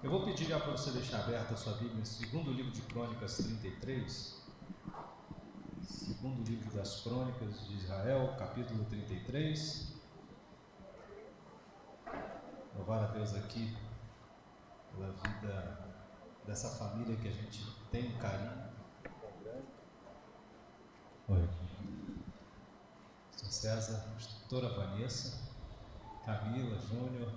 Eu vou pedir já para você deixar aberta a sua Bíblia, segundo livro de Crônicas 33, segundo livro das Crônicas de Israel, capítulo 33. Louvar a Deus aqui pela vida dessa família que a gente tem um carinho. Oi. Sou César, doutora Vanessa, Camila, Júnior,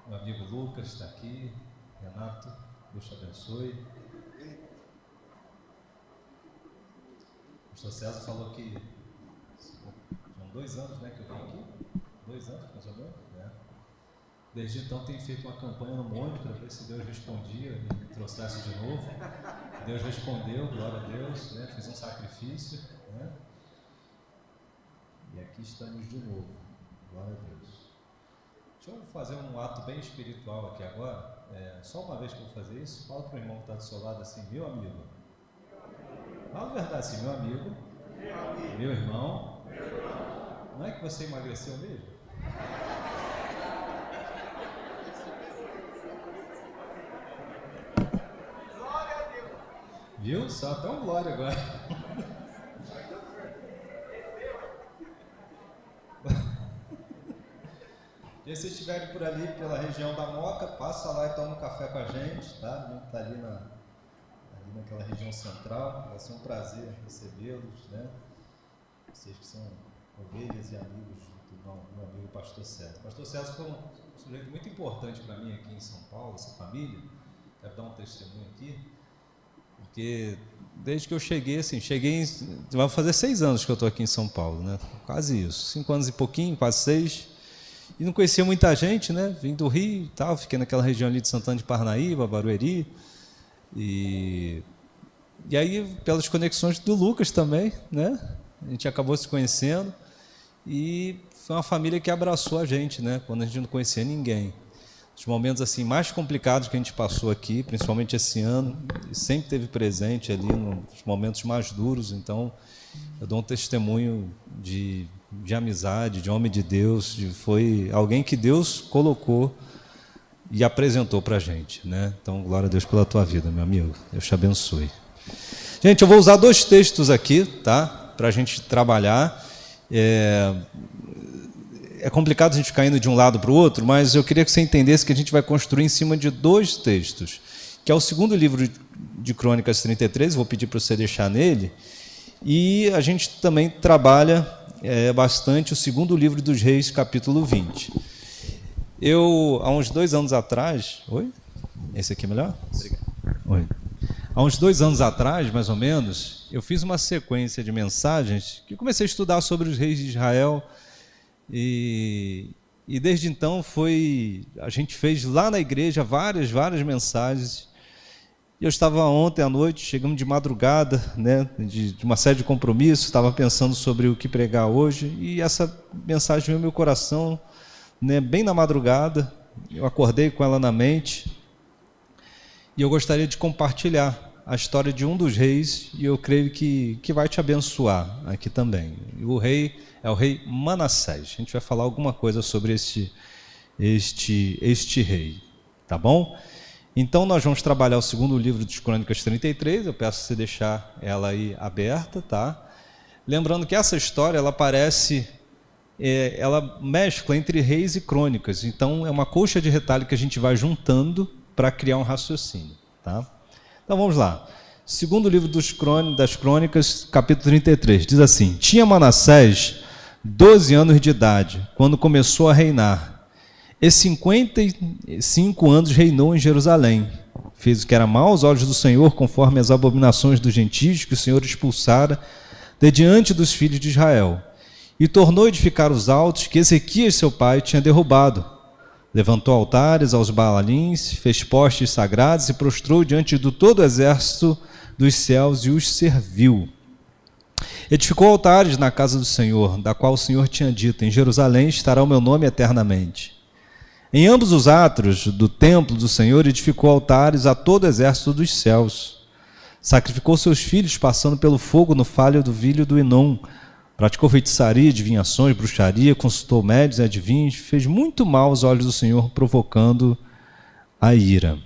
meu amigo Lucas está aqui, Renato, Deus te abençoe. O pastor César falou que são 2 anos, né, que eu vim aqui, 2 anos mais ou menos, né? Desde então tenho feito uma campanha no monte para ver se Deus respondia, me trouxesse de novo. Deus respondeu, glória a Deus, né? Fiz um sacrifício, né? E aqui estamos de novo, glória a Deus. Deixa eu fazer um ato bem espiritual aqui agora. Só uma vez que eu vou fazer isso, fala para o irmão que está do seu lado assim: meu amigo. Fala a verdade assim: meu amigo, meu irmão. Não é que você emagreceu mesmo? Glória a Deus. Viu? Só até um glória agora. E se vocês estiverem por ali, pela região da Moca, passa lá e toma um café com a gente, tá? A gente está ali naquela região central. Vai ser um prazer recebê-los, né? Vocês que são ovelhas e amigos do meu amigo Pastor César. Pastor César foi um sujeito muito importante para mim aqui em São Paulo, essa família. Quero dar um testemunho aqui, porque desde que eu cheguei, vai fazer 6 anos que eu estou aqui em São Paulo, né? Quase isso, 5 anos e pouquinho, quase 6. E não conhecia muita gente, né? Vim do Rio e tal, fiquei naquela região ali de Santana de Parnaíba, Barueri. E aí, pelas conexões do Lucas também, né? A gente acabou se conhecendo e foi uma família que abraçou a gente, né? Quando a gente não conhecia ninguém. Os momentos assim mais complicados que a gente passou aqui, principalmente esse ano, sempre teve presente ali nos momentos mais duros. Então, eu dou um testemunho de amizade, de homem de Deus, foi alguém que Deus colocou e apresentou para a gente, né? Então, glória a Deus pela tua vida, meu amigo. Deus te abençoe. Gente, eu vou usar 2 textos aqui, tá? Para a gente trabalhar. É complicado a gente ficar indo de um lado para o outro, mas eu queria que você entendesse que a gente vai construir em cima de 2 textos, que é o segundo livro de Crônicas 33, vou pedir para você deixar nele, e a gente também trabalha bastante o segundo livro dos Reis, capítulo 20. Eu, há uns 2 anos atrás... Oi? Esse aqui é melhor? Obrigado. Oi. Há uns 2 anos atrás, mais ou menos, eu fiz uma sequência de mensagens que comecei a estudar sobre os reis de Israel e desde então a gente fez lá na igreja várias mensagens. Eu estava ontem à noite, chegamos de madrugada, né, de uma série de compromissos, estava pensando sobre o que pregar hoje, e essa mensagem veio ao meu coração, né, bem na madrugada. Eu acordei com ela na mente, e eu gostaria de compartilhar a história de um dos reis, e eu creio que vai te abençoar aqui também. E o rei é o rei Manassés. A gente vai falar alguma coisa sobre este rei, tá bom? Então, nós vamos trabalhar o segundo livro de Crônicas 33, eu peço que você deixar ela aí aberta, tá? Lembrando que essa história, ela mescla entre reis e crônicas, então é uma colcha de retalho que a gente vai juntando para criar um raciocínio, tá? Então, vamos lá. Segundo livro das Crônicas, capítulo 33, diz assim: tinha Manassés 12 anos de idade, quando começou a reinar. E 55 anos reinou em Jerusalém. Fez o que era mau aos olhos do Senhor, conforme as abominações dos gentios que o Senhor expulsara de diante dos filhos de Israel. E tornou a edificar os altos que Ezequias, seu pai, tinha derrubado. Levantou altares aos Baalins, fez postes sagrados e prostrou diante do todo o exército dos céus e os serviu. Edificou altares na casa do Senhor, da qual o Senhor tinha dito: em Jerusalém estará o meu nome eternamente. Em ambos os átrios do templo do Senhor edificou altares a todo o exército dos céus. Sacrificou seus filhos passando pelo fogo no falho do Vilho do Inom. Praticou feitiçaria, adivinhações, bruxaria, consultou médios e adivinhos, fez muito mal aos olhos do Senhor, provocando a ira.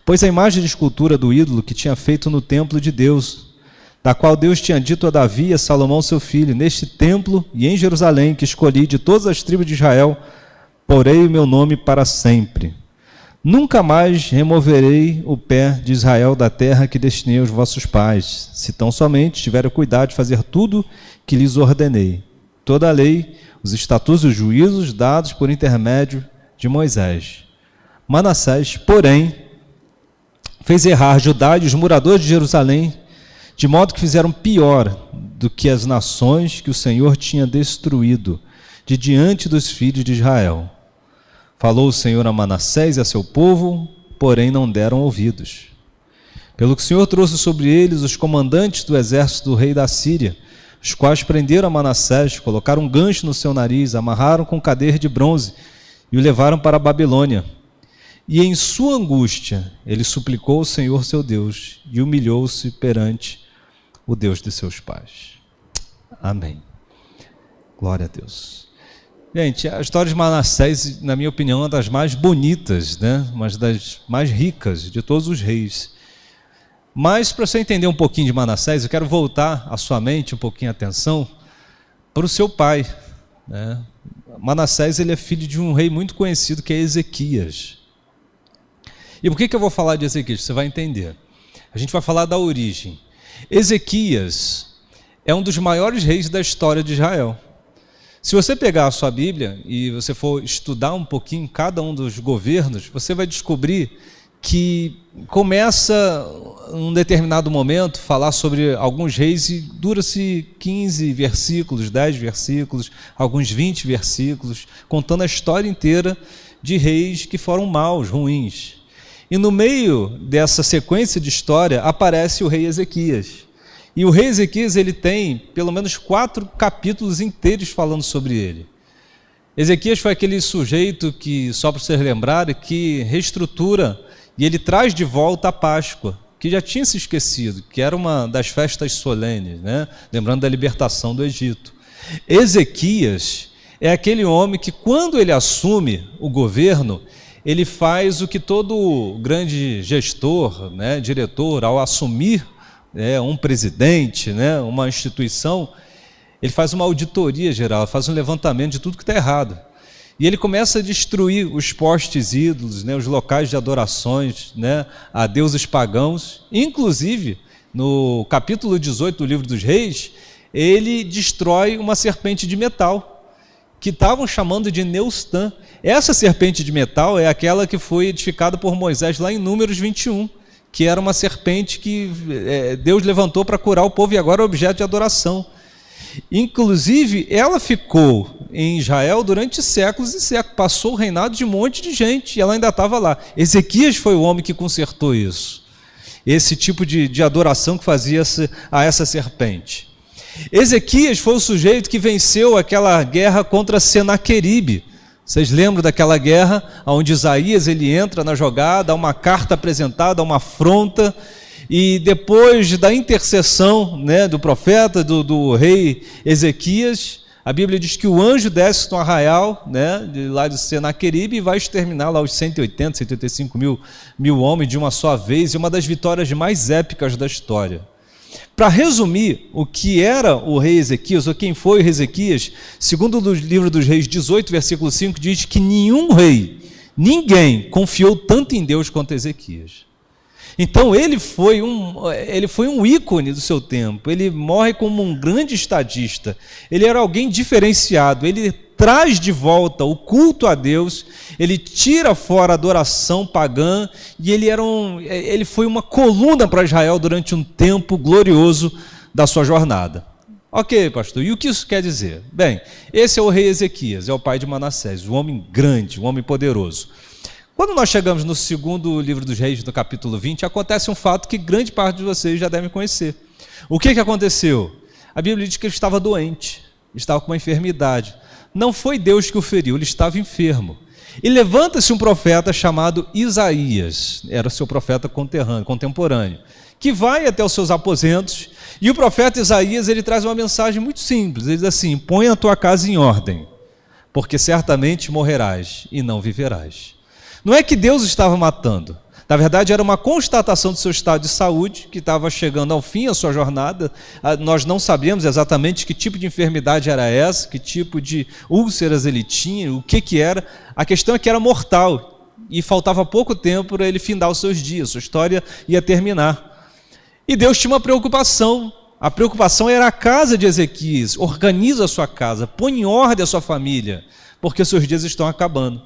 Pois a imagem de escultura do ídolo que tinha feito no templo de Deus, da qual Deus tinha dito a Davi e a Salomão seu filho, neste templo e em Jerusalém, que escolhi de todas as tribos de Israel, porei o meu nome para sempre. Nunca mais removerei o pé de Israel da terra que destinei aos vossos pais, se tão somente tiverem cuidado de fazer tudo que lhes ordenei. Toda a lei, os estatutos e os juízos dados por intermédio de Moisés. Manassés, porém, fez errar Judá e os moradores de Jerusalém, de modo que fizeram pior do que as nações que o Senhor tinha destruído de diante dos filhos de Israel. Falou o Senhor a Manassés e a seu povo, porém não deram ouvidos. Pelo que o Senhor trouxe sobre eles os comandantes do exército do rei da Síria, os quais prenderam a Manassés, colocaram um gancho no seu nariz, amarraram com cadeira de bronze e o levaram para a Babilônia. E em sua angústia ele suplicou ao Senhor seu Deus e humilhou-se perante o Deus de seus pais. Amém. Glória a Deus. Gente, a história de Manassés, na minha opinião, é uma das mais bonitas, né? Uma das mais ricas de todos os reis. Mas, para você entender um pouquinho de Manassés, eu quero voltar a sua mente, um pouquinho a atenção, para o seu pai, né? Manassés, ele é filho de um rei muito conhecido, que é Ezequias. E por que eu vou falar de Ezequias? Você vai entender. A gente vai falar da origem. Ezequias é um dos maiores reis da história de Israel. Se você pegar a sua Bíblia e você for estudar um pouquinho cada um dos governos, você vai descobrir que começa, num determinado momento, falar sobre alguns reis e dura-se 15 versículos, 10 versículos, alguns 20 versículos, contando a história inteira de reis que foram maus, ruins. E no meio dessa sequência de história aparece o rei Ezequias. E o rei Ezequias, ele tem pelo menos 4 capítulos inteiros falando sobre ele. Ezequias foi aquele sujeito que, só para vocês lembrarem, que reestrutura e ele traz de volta a Páscoa, que já tinha se esquecido, que era uma das festas solenes, né? Lembrando da libertação do Egito. Ezequias é aquele homem que, quando ele assume o governo, ele faz o que todo grande gestor, né, diretor, ao assumir um presidente, né, uma instituição, ele faz uma auditoria geral, faz um levantamento de tudo que está errado. E ele começa a destruir os postes ídolos, né, os locais de adorações, né, a deuses pagãos. Inclusive, no capítulo 18 do livro dos Reis, ele destrói uma serpente de metal, que estavam chamando de Neustã. Essa serpente de metal é aquela que foi edificada por Moisés lá em Números 21, que era uma serpente que Deus levantou para curar o povo e agora é objeto de adoração. Inclusive, ela ficou em Israel durante séculos e séculos, passou o reinado de um monte de gente e ela ainda estava lá. Ezequias foi o homem que consertou isso, esse tipo de adoração que fazia a essa serpente. Ezequias foi o sujeito que venceu aquela guerra contra Senaqueribe. Vocês lembram daquela guerra onde Isaías ele entra na jogada, há uma carta apresentada, uma afronta, e depois da intercessão, né, do profeta, do rei Ezequias, a Bíblia diz que o anjo desce no arraial, né, lá de Senaqueribe, e vai exterminar lá os 180, 185 mil homens de uma só vez, e uma das vitórias mais épicas da história. Para resumir o que era o rei Ezequias, ou quem foi o rei Ezequias, segundo o livro dos Reis 18, versículo 5, diz que nenhum rei, ninguém confiou tanto em Deus quanto Ezequias. Então ele foi um ícone do seu tempo, ele morre como um grande estadista, ele era alguém diferenciado, ele traz de volta o culto a Deus, ele tira fora a adoração pagã, e ele foi uma coluna para Israel durante um tempo glorioso da sua jornada. Ok, pastor, e o que isso quer dizer? Bem, esse é o rei Ezequias, é o pai de Manassés, um homem grande, um homem poderoso. Quando nós chegamos no segundo livro dos Reis, no capítulo 20, acontece um fato que grande parte de vocês já devem conhecer. O que aconteceu? A Bíblia diz que ele estava doente, estava com uma enfermidade. Não foi Deus que o feriu, ele estava enfermo. E levanta-se um profeta chamado Isaías, era seu profeta contemporâneo, que vai até os seus aposentos, e o profeta Isaías ele traz uma mensagem muito simples, ele diz assim: põe a tua casa em ordem, porque certamente morrerás e não viverás. Não é que Deus estava matando. Na verdade, era uma constatação do seu estado de saúde, que estava chegando ao fim a sua jornada. Nós não sabemos exatamente que tipo de enfermidade era essa, que tipo de úlceras ele tinha, o que era. A questão é que era mortal e faltava pouco tempo para ele findar os seus dias, sua história ia terminar. E Deus tinha uma preocupação. A preocupação era a casa de Ezequias. Organiza a sua casa, põe em ordem a sua família, porque seus dias estão acabando.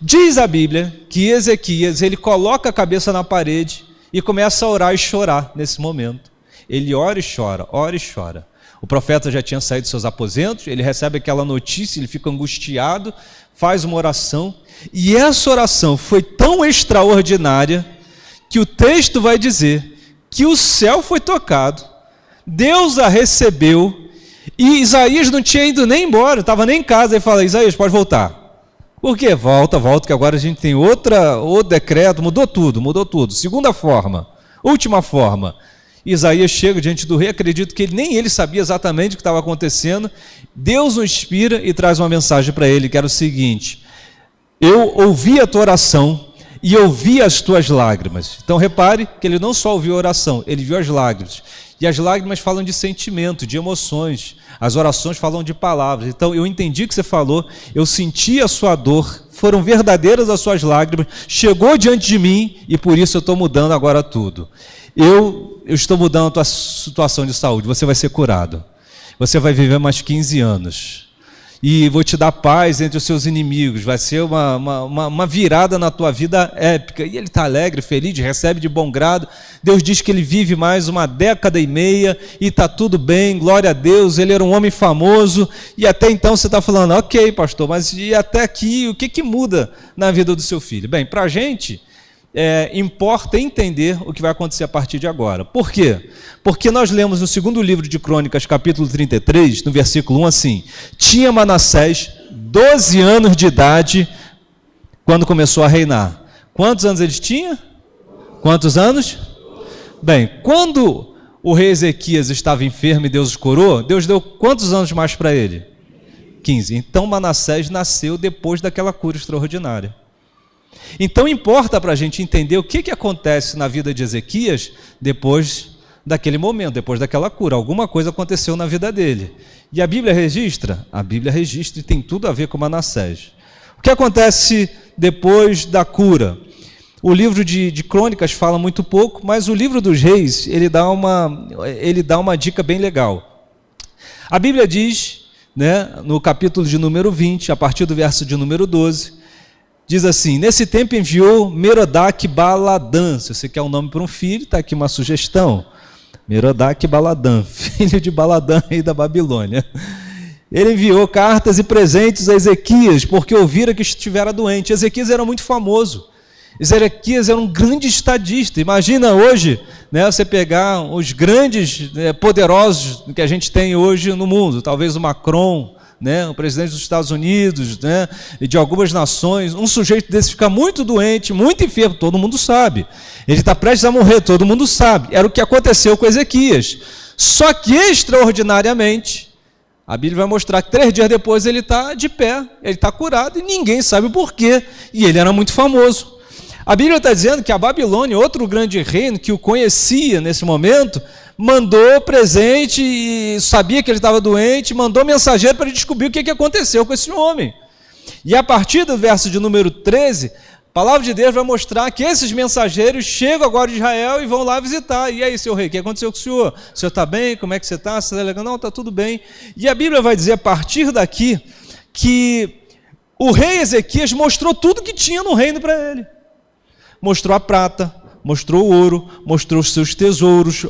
Diz a Bíblia que Ezequias, ele coloca a cabeça na parede e começa a orar e chorar nesse momento. Ele ora e chora, ora e chora. O profeta já tinha saído dos seus aposentos, ele recebe aquela notícia, ele fica angustiado, faz uma oração, e essa oração foi tão extraordinária que o texto vai dizer que o céu foi tocado, Deus a recebeu, e Isaías não tinha ido nem embora, estava nem em casa, e fala: Isaías, pode voltar. Por quê? Volta, que agora a gente tem outro decreto, mudou tudo. Segunda forma, última forma. Isaías chega diante do rei, acredito que nem ele sabia exatamente o que estava acontecendo. Deus o inspira e traz uma mensagem para ele, que era o seguinte: eu ouvi a tua oração e ouvi as tuas lágrimas. Então repare que ele não só ouviu a oração, ele viu as lágrimas. E as lágrimas falam de sentimento, de emoções. As orações falam de palavras. Então eu entendi o que você falou, eu senti a sua dor, foram verdadeiras as suas lágrimas, chegou diante de mim e por isso eu estou mudando agora tudo. Eu estou mudando a tua situação de saúde, você vai ser curado. Você vai viver mais 15 anos. E vou te dar paz entre os seus inimigos, vai ser uma virada na tua vida épica. E ele está alegre, feliz, recebe de bom grado. Deus diz que ele vive mais 1,5 décadas e está tudo bem, glória a Deus. Ele era um homem famoso e até então você está falando: ok, pastor, mas e até aqui, o que muda na vida do seu filho? Bem, para a gente importa entender o que vai acontecer a partir de agora. Por quê? Porque nós lemos no segundo livro de Crônicas, capítulo 33, no versículo 1, assim: tinha Manassés 12 anos de idade quando começou a reinar. Quantos anos ele tinha? Quantos anos? Bem, quando o rei Ezequias estava enfermo e Deus o curou, Deus deu quantos anos mais para ele? 15. Então Manassés nasceu depois daquela cura extraordinária. Então importa para a gente entender o que acontece na vida de Ezequias depois daquele momento, depois daquela cura. Alguma coisa aconteceu na vida dele. E a Bíblia registra? A Bíblia registra e tem tudo a ver com Manassés. O que acontece depois da cura? O livro de Crônicas fala muito pouco, mas o livro dos Reis, ele dá uma dica bem legal. A Bíblia diz, no capítulo de número 20, a partir do verso de número 12, diz assim: nesse tempo enviou Merodach-Baladã. Se você quer um nome para um filho, está aqui uma sugestão. Merodach-Baladã, filho de Baladã, rei da Babilônia. Ele enviou cartas e presentes a Ezequias, porque ouvira que estivera doente. Ezequias era muito famoso. Ezequias era um grande estadista. Imagina hoje, você pegar os grandes poderosos que a gente tem hoje no mundo, talvez o Macron, o presidente dos Estados Unidos, e de algumas nações. Um sujeito desse fica muito doente, muito enfermo, todo mundo sabe. Ele está prestes a morrer, todo mundo sabe. Era o que aconteceu com Ezequias. Só que, extraordinariamente, a Bíblia vai mostrar que 3 dias depois ele está de pé, ele está curado e ninguém sabe o porquê. E ele era muito famoso. A Bíblia está dizendo que a Babilônia, outro grande reino que o conhecia nesse momento, mandou presente e sabia que ele estava doente, mandou mensageiro para descobrir o que aconteceu com esse homem. E a partir do verso de número 13, a palavra de Deus vai mostrar que esses mensageiros chegam agora de Israel e vão lá visitar. E aí, seu rei, o que aconteceu com o senhor? O senhor está bem? Como é que você está? Você está legal? Não, está tudo bem. E a Bíblia vai dizer a partir daqui que o rei Ezequias mostrou tudo que tinha no reino para ele. Mostrou a prata, mostrou o ouro, mostrou os seus tesouros,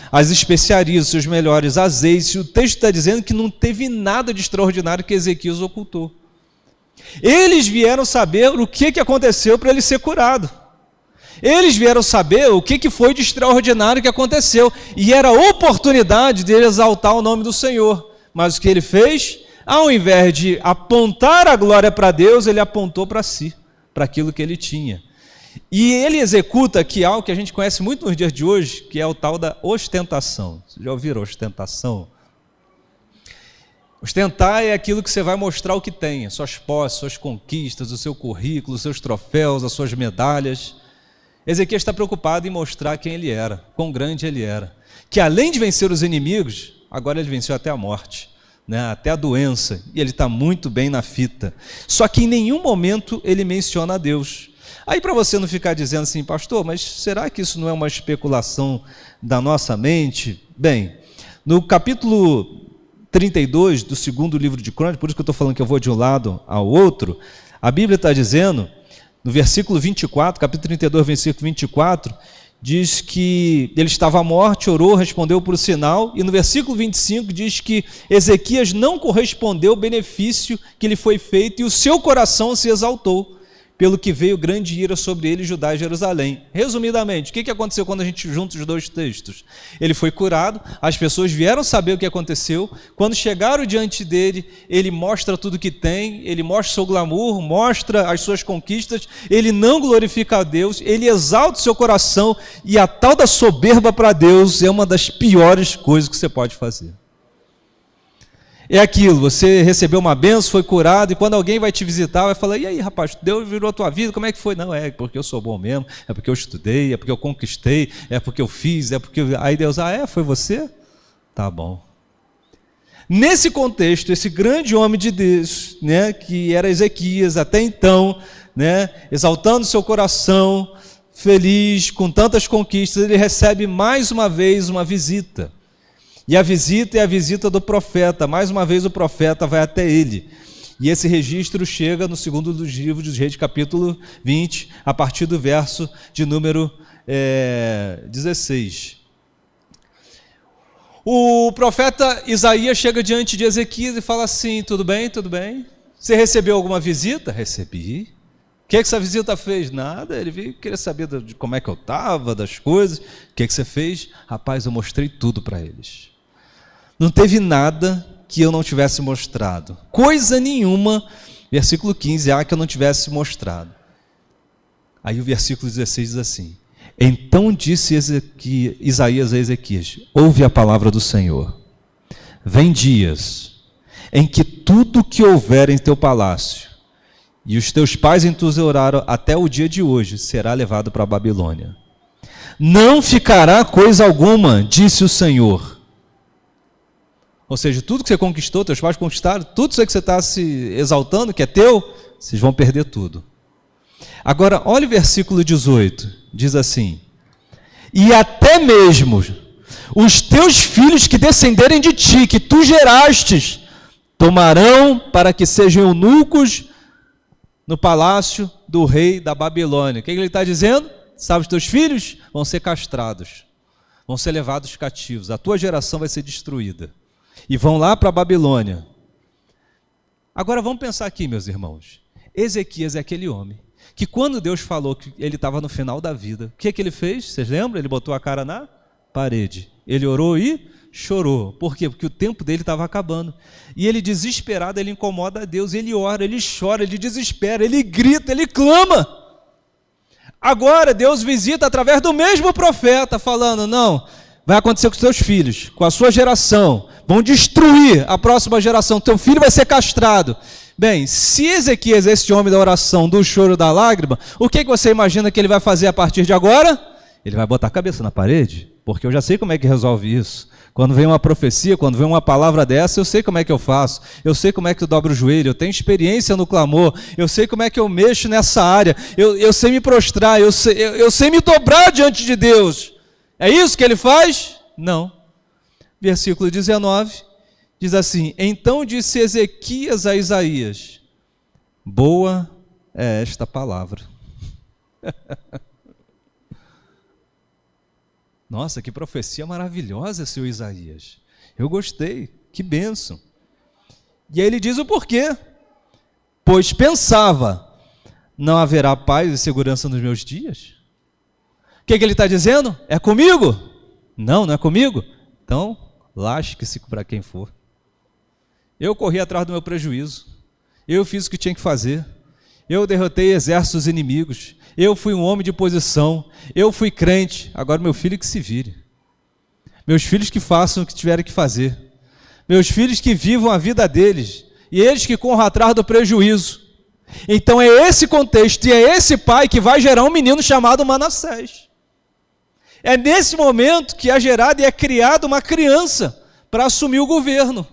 as especiarias, os seus melhores azeites. O texto está dizendo que não teve nada de extraordinário que Ezequias ocultou. Eles vieram saber o que aconteceu para ele ser curado. Eles vieram saber o que foi de extraordinário que aconteceu. E era a oportunidade de ele exaltar o nome do Senhor. Mas o que ele fez? Ao invés de apontar a glória para Deus, ele apontou para si, para aquilo que ele tinha. E ele executa aqui algo que a gente conhece muito nos dias de hoje, que é o tal da ostentação. Vocês já ouviram ostentação? Ostentar é aquilo que você vai mostrar o que tem, suas posses, suas conquistas, o seu currículo, os seus troféus, as suas medalhas. Ezequias está preocupado em mostrar quem ele era, quão grande ele era. Que além de vencer os inimigos, agora ele venceu até a morte, né? Até a doença, e ele está muito bem na fita. Só que em nenhum momento ele menciona a Deus. Aí para você não ficar dizendo assim, pastor, mas será que isso não é uma especulação da nossa mente? Bem, no capítulo 32 do segundo livro de Crônicas, por isso que eu estou falando que eu vou de um lado ao outro, a Bíblia está dizendo, no versículo 24, capítulo 32, versículo 24, diz que ele estava à morte, orou, respondeu por sinal, e no versículo 25 diz que Ezequias não correspondeu ao benefício que lhe foi feito, e o seu coração se exaltou, pelo que veio grande ira sobre ele, Judá e Jerusalém. Resumidamente, o que aconteceu quando a gente junta os dois textos? Ele foi curado, as pessoas vieram saber o que aconteceu, quando chegaram diante dele, ele mostra tudo que tem, ele mostra o seu glamour, mostra as suas conquistas, ele não glorifica a Deus, ele exalta o seu coração, e a tal da soberba para Deus é uma das piores coisas que você pode fazer. É aquilo, você recebeu uma benção, foi curado, e quando alguém vai te visitar, vai falar, e aí rapaz, Deus virou a tua vida, como é que foi? Não, é porque eu sou bom mesmo, é porque eu estudei, é porque eu conquistei, é porque eu fiz, é porque... Aí Deus, foi você? Tá bom. Nesse contexto, esse grande homem de Deus, né, que era Ezequias até então, né, exaltando seu coração, feliz, com tantas conquistas, ele recebe mais uma vez uma visita. E a visita é a visita do profeta. Mais uma vez o profeta vai até ele. E esse registro chega no segundo livro dos Reis, capítulo 20, a partir do verso de número 16. O profeta Isaías chega diante de Ezequias e fala assim, tudo bem, tudo bem? Você recebeu alguma visita? Recebi. O que essa visita fez? Nada, ele veio querer saber de como é que eu estava, das coisas. O que você fez? Rapaz, eu mostrei tudo para eles. Não teve nada que eu não tivesse mostrado. Coisa nenhuma, versículo 15, que eu não tivesse mostrado. Aí o versículo 16 diz assim, então disse Isaías a Ezequias, ouve a palavra do Senhor. Vem dias em que tudo que houver em teu palácio, e os teus pais entesouraram até o dia de hoje, será levado para a Babilônia. Não ficará coisa alguma, disse o Senhor. Ou seja, tudo que você conquistou, teus pais conquistaram, tudo isso que você está se exaltando, que é teu, vocês vão perder tudo. Agora, olha o versículo 18, diz assim, e até mesmo os teus filhos que descenderem de ti, que tu gerastes, tomarão para que sejam eunucos no palácio do rei da Babilônia. O que ele está dizendo? Sabe, os teus filhos vão ser castrados, vão ser levados cativos, a tua geração vai ser destruída. E vão lá para a Babilônia. Agora vamos pensar aqui, meus irmãos. Ezequias é aquele homem que quando Deus falou que ele estava no final da vida, o que ele fez? Vocês lembram? Ele botou a cara na parede. Ele orou e chorou. Por quê? Porque o tempo dele estava acabando. E ele desesperado, ele incomoda a Deus. Ele ora, ele chora, ele desespera, ele grita, ele clama. Agora Deus visita através do mesmo profeta, falando, não, vai acontecer com os teus filhos, com a sua geração, vão destruir a próxima geração, teu filho vai ser castrado. Bem, se Ezequias é esse homem da oração, do choro, da lágrima, o que você imagina que ele vai fazer a partir de agora? Ele vai botar a cabeça na parede, porque eu já sei como é que resolve isso. Quando vem uma profecia, quando vem uma palavra dessa, eu sei como é que eu faço, eu sei como é que eu dobro o joelho, eu tenho experiência no clamor, eu sei como é que eu mexo nessa área, eu sei me prostrar, eu sei me dobrar diante de Deus. É isso que ele faz? Não. Versículo 19, diz assim, então disse Ezequias a Isaías, boa é esta palavra. Nossa, que profecia maravilhosa, seu Isaías. Eu gostei, que bênção. E aí ele diz o porquê. Pois pensava, não haverá paz e segurança nos meus dias? O que ele está dizendo? É comigo? Não, não é comigo? Então, lasque-se para quem for. Eu corri atrás do meu prejuízo. Eu fiz o que tinha que fazer. Eu derrotei exércitos inimigos. Eu fui um homem de posição. Eu fui crente. Agora meu filho que se vire. Meus filhos que façam o que tiverem que fazer. meus filhos que vivam a vida deles, e eles que corram atrás do prejuízo. Então é esse contexto, e é esse pai que vai gerar um menino chamado Manassés. É nesse momento que é gerada e é criada uma criança para assumir o governo.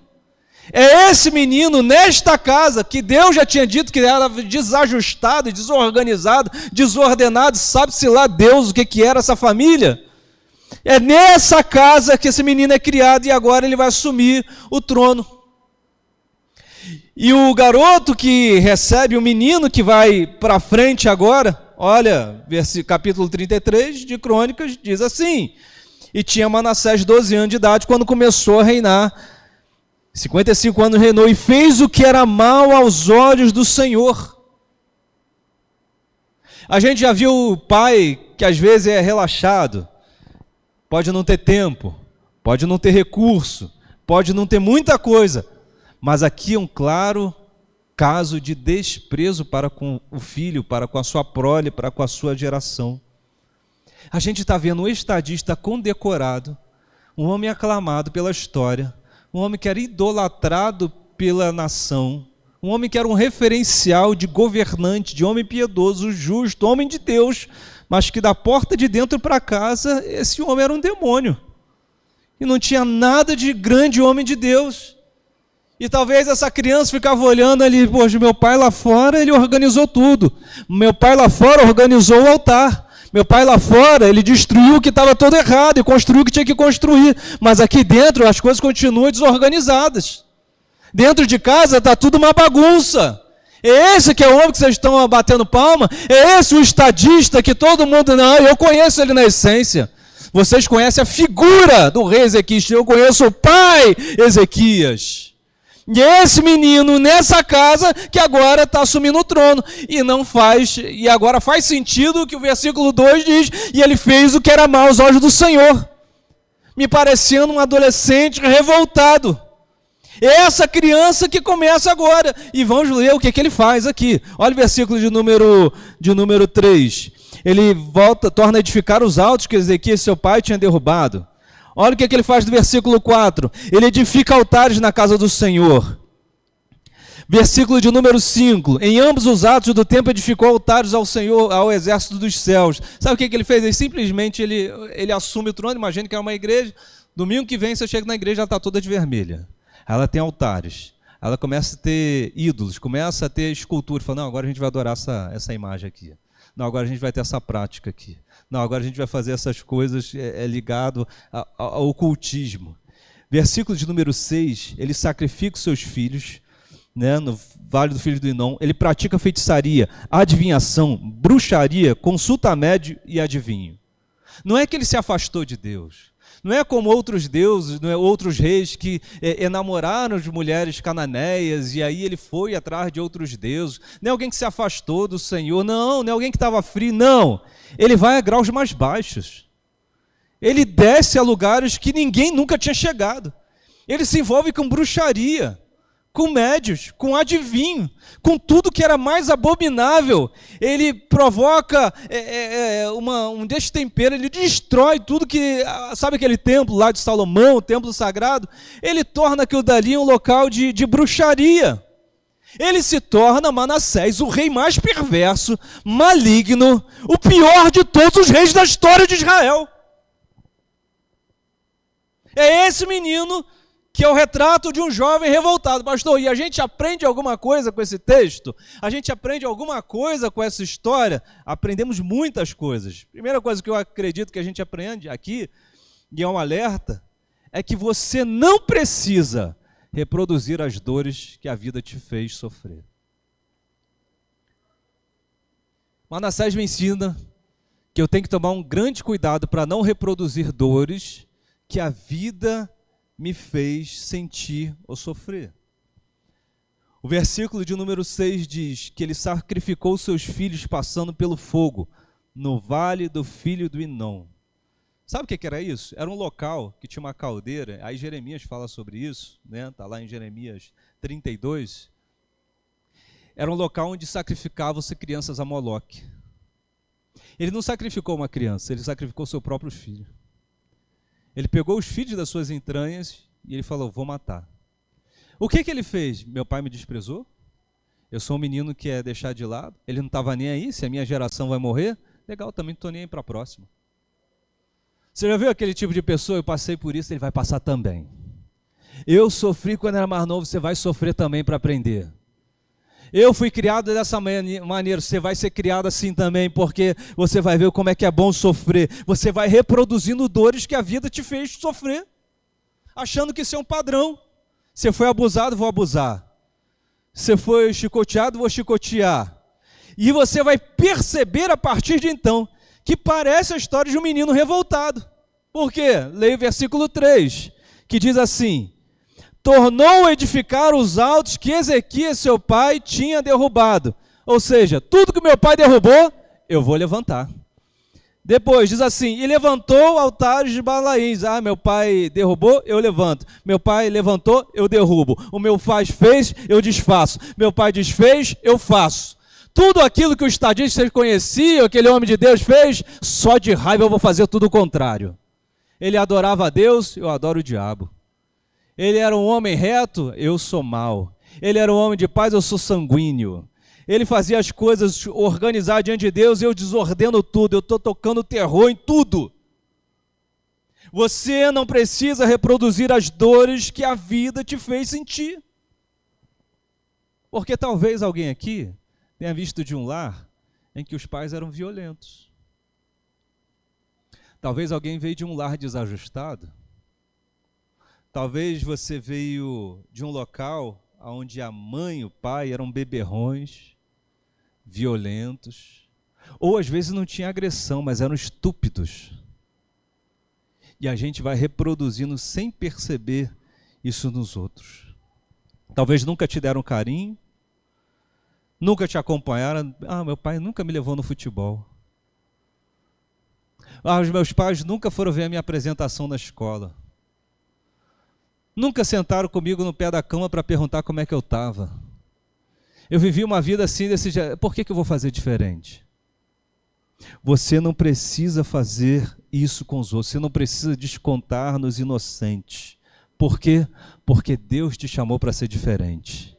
É esse menino, nesta casa, que Deus já tinha dito que era desajustado, desorganizado, desordenado, sabe-se lá Deus o que era essa família. É nessa casa que esse menino é criado e agora ele vai assumir o trono. E o garoto que recebe, o menino que vai para frente agora, olha, capítulo 33 de Crônicas, diz assim: e tinha Manassés 12 anos de idade quando começou a reinar. 55 anos reinou e fez o que era mal aos olhos do Senhor. A gente já viu o pai que às vezes é relaxado, pode não ter tempo, pode não ter recurso, pode não ter muita coisa, mas aqui é um claro caso de desprezo para com o filho, para com a sua prole, para com a sua geração. A gente está vendo um estadista condecorado, um homem aclamado pela história, um homem que era idolatrado pela nação, um homem que era um referencial de governante, de homem piedoso, justo, homem de Deus, mas que da porta de dentro para casa, esse homem era um demônio. E não tinha nada de grande homem de Deus. E talvez essa criança ficava olhando ali, poxa, meu pai lá fora, ele organizou tudo. Meu pai lá fora organizou o altar. Meu pai lá fora, ele destruiu o que estava todo errado e construiu o que tinha que construir. Mas aqui dentro as coisas continuam desorganizadas. Dentro de casa está tudo uma bagunça. É esse que é o homem que vocês estão batendo palma? É esse o estadista que todo mundo... Não, eu conheço ele na essência. Vocês conhecem a figura do rei Ezequias. Eu conheço o pai Ezequias. E esse menino nessa casa que agora está assumindo o trono. E agora faz sentido o que o versículo 2 diz. E ele fez o que era mal aos olhos do Senhor. Me parecendo um adolescente revoltado. Essa criança que começa agora. E vamos ler o que ele faz aqui. Olha o versículo de número 3. Ele torna a edificar os altos que Ezequias, seu pai, tinha derrubado. Olha o que ele faz no versículo 4. Ele edifica altares na casa do Senhor. Versículo de número 5. Em ambos os atos do templo edificou altares ao Senhor, ao exército dos céus. Sabe o que ele fez? Ele simplesmente ele assume o trono. Imagina que é uma igreja. Domingo que vem você chega na igreja, ela está toda de vermelha. Ela tem altares. Ela começa a ter ídolos, começa a ter escultura. Fala, não, agora a gente vai adorar essa imagem aqui. Não, agora a gente vai ter essa prática aqui. Não, agora a gente vai fazer essas coisas ligado ao ocultismo. Versículo de número 6, ele sacrifica os seus filhos, né, no Vale do Filho do Inom. Ele pratica feitiçaria, adivinhação, bruxaria, consulta médio e adivinho. Não é que ele se afastou de Deus. Não é como outros deuses, não é outros reis que enamoraram de mulheres cananeias e aí ele foi atrás de outros deuses. Não é alguém que se afastou do Senhor, não é alguém que estava frio, não. Ele vai a graus mais baixos. Ele desce a lugares que ninguém nunca tinha chegado. Ele se envolve com bruxaria, com médios, com adivinho, com tudo que era mais abominável. Ele provoca um destempero, ele destrói tudo que... Sabe aquele templo lá de Salomão, o templo sagrado? Ele torna aquilo dali um local de bruxaria. Ele se torna Manassés, o rei mais perverso, maligno, o pior de todos os reis da história de Israel. É esse menino que é o retrato de um jovem revoltado, pastor. E a gente aprende alguma coisa com esse texto? A gente aprende alguma coisa com essa história? Aprendemos muitas coisas. Primeira coisa que eu acredito que a gente aprende aqui, e é um alerta, é que você não precisa reproduzir as dores que a vida te fez sofrer. Manassés me ensina que eu tenho que tomar um grande cuidado para não reproduzir dores que a vida me fez sentir ou sofrer. O versículo de número 6 diz que ele sacrificou seus filhos passando pelo fogo no vale do filho do Inom. Sabe o que era isso? Era um local que tinha uma caldeira, aí Jeremias fala sobre isso, né? Está lá em Jeremias 32. Era um local onde sacrificavam-se crianças a Moloque. Ele não sacrificou uma criança, ele sacrificou seu próprio filho. Ele pegou os filhos das suas entranhas e ele falou, vou matar. O que ele fez? Meu pai me desprezou? Eu sou um menino que é deixado de lado? Ele não estava nem aí? Se a minha geração vai morrer? Legal, também não estou nem aí para a próxima. Você já viu aquele tipo de pessoa? Eu passei por isso, ele vai passar também. Eu sofri quando era mais novo, você vai sofrer também para aprender. Eu fui criado dessa maneira, você vai ser criado assim também, porque você vai ver como é que é bom sofrer. Você vai reproduzindo dores que a vida te fez sofrer, achando que isso é um padrão. Você foi abusado, vou abusar. Você foi chicoteado, vou chicotear. E você vai perceber a partir de então que parece a história de um menino revoltado. Por quê? Leia o versículo 3, que diz assim: tornou a edificar os altos que Ezequias, seu pai, tinha derrubado. Ou seja, tudo que meu pai derrubou, eu vou levantar. Depois diz assim: e levantou altares de Balaíns. Ah, meu pai derrubou, eu levanto. Meu pai levantou, eu derrubo. O meu pai fez, eu desfaço. Meu pai desfez, eu faço. Tudo aquilo que o estadista conhecia, aquele homem de Deus fez, só de raiva eu vou fazer tudo o contrário. Ele adorava a Deus, eu adoro o diabo. Ele era um homem reto, eu sou mau. Ele era um homem de paz, eu sou sanguíneo. Ele fazia as coisas organizadas diante de Deus, eu desordeno tudo, eu estou tocando terror em tudo. Você não precisa reproduzir as dores que a vida te fez sentir. Porque talvez alguém aqui tenha visto de um lar em que os pais eram violentos. Talvez alguém veio de um lar desajustado. Talvez você veio de um local onde a mãe e o pai eram beberrões, violentos, ou às vezes não tinha agressão, mas eram estúpidos. E a gente vai reproduzindo sem perceber isso nos outros. Talvez nunca te deram carinho, nunca te acompanharam. Ah, meu pai nunca me levou no futebol. Ah, os meus pais nunca foram ver a minha apresentação na escola. Nunca sentaram comigo no pé da cama para perguntar como é que eu estava. Eu vivi uma vida assim, desse jeito. Por que eu vou fazer diferente? Você não precisa fazer isso com os outros. Você não precisa descontar nos inocentes. Por quê? Porque Deus te chamou para ser diferente.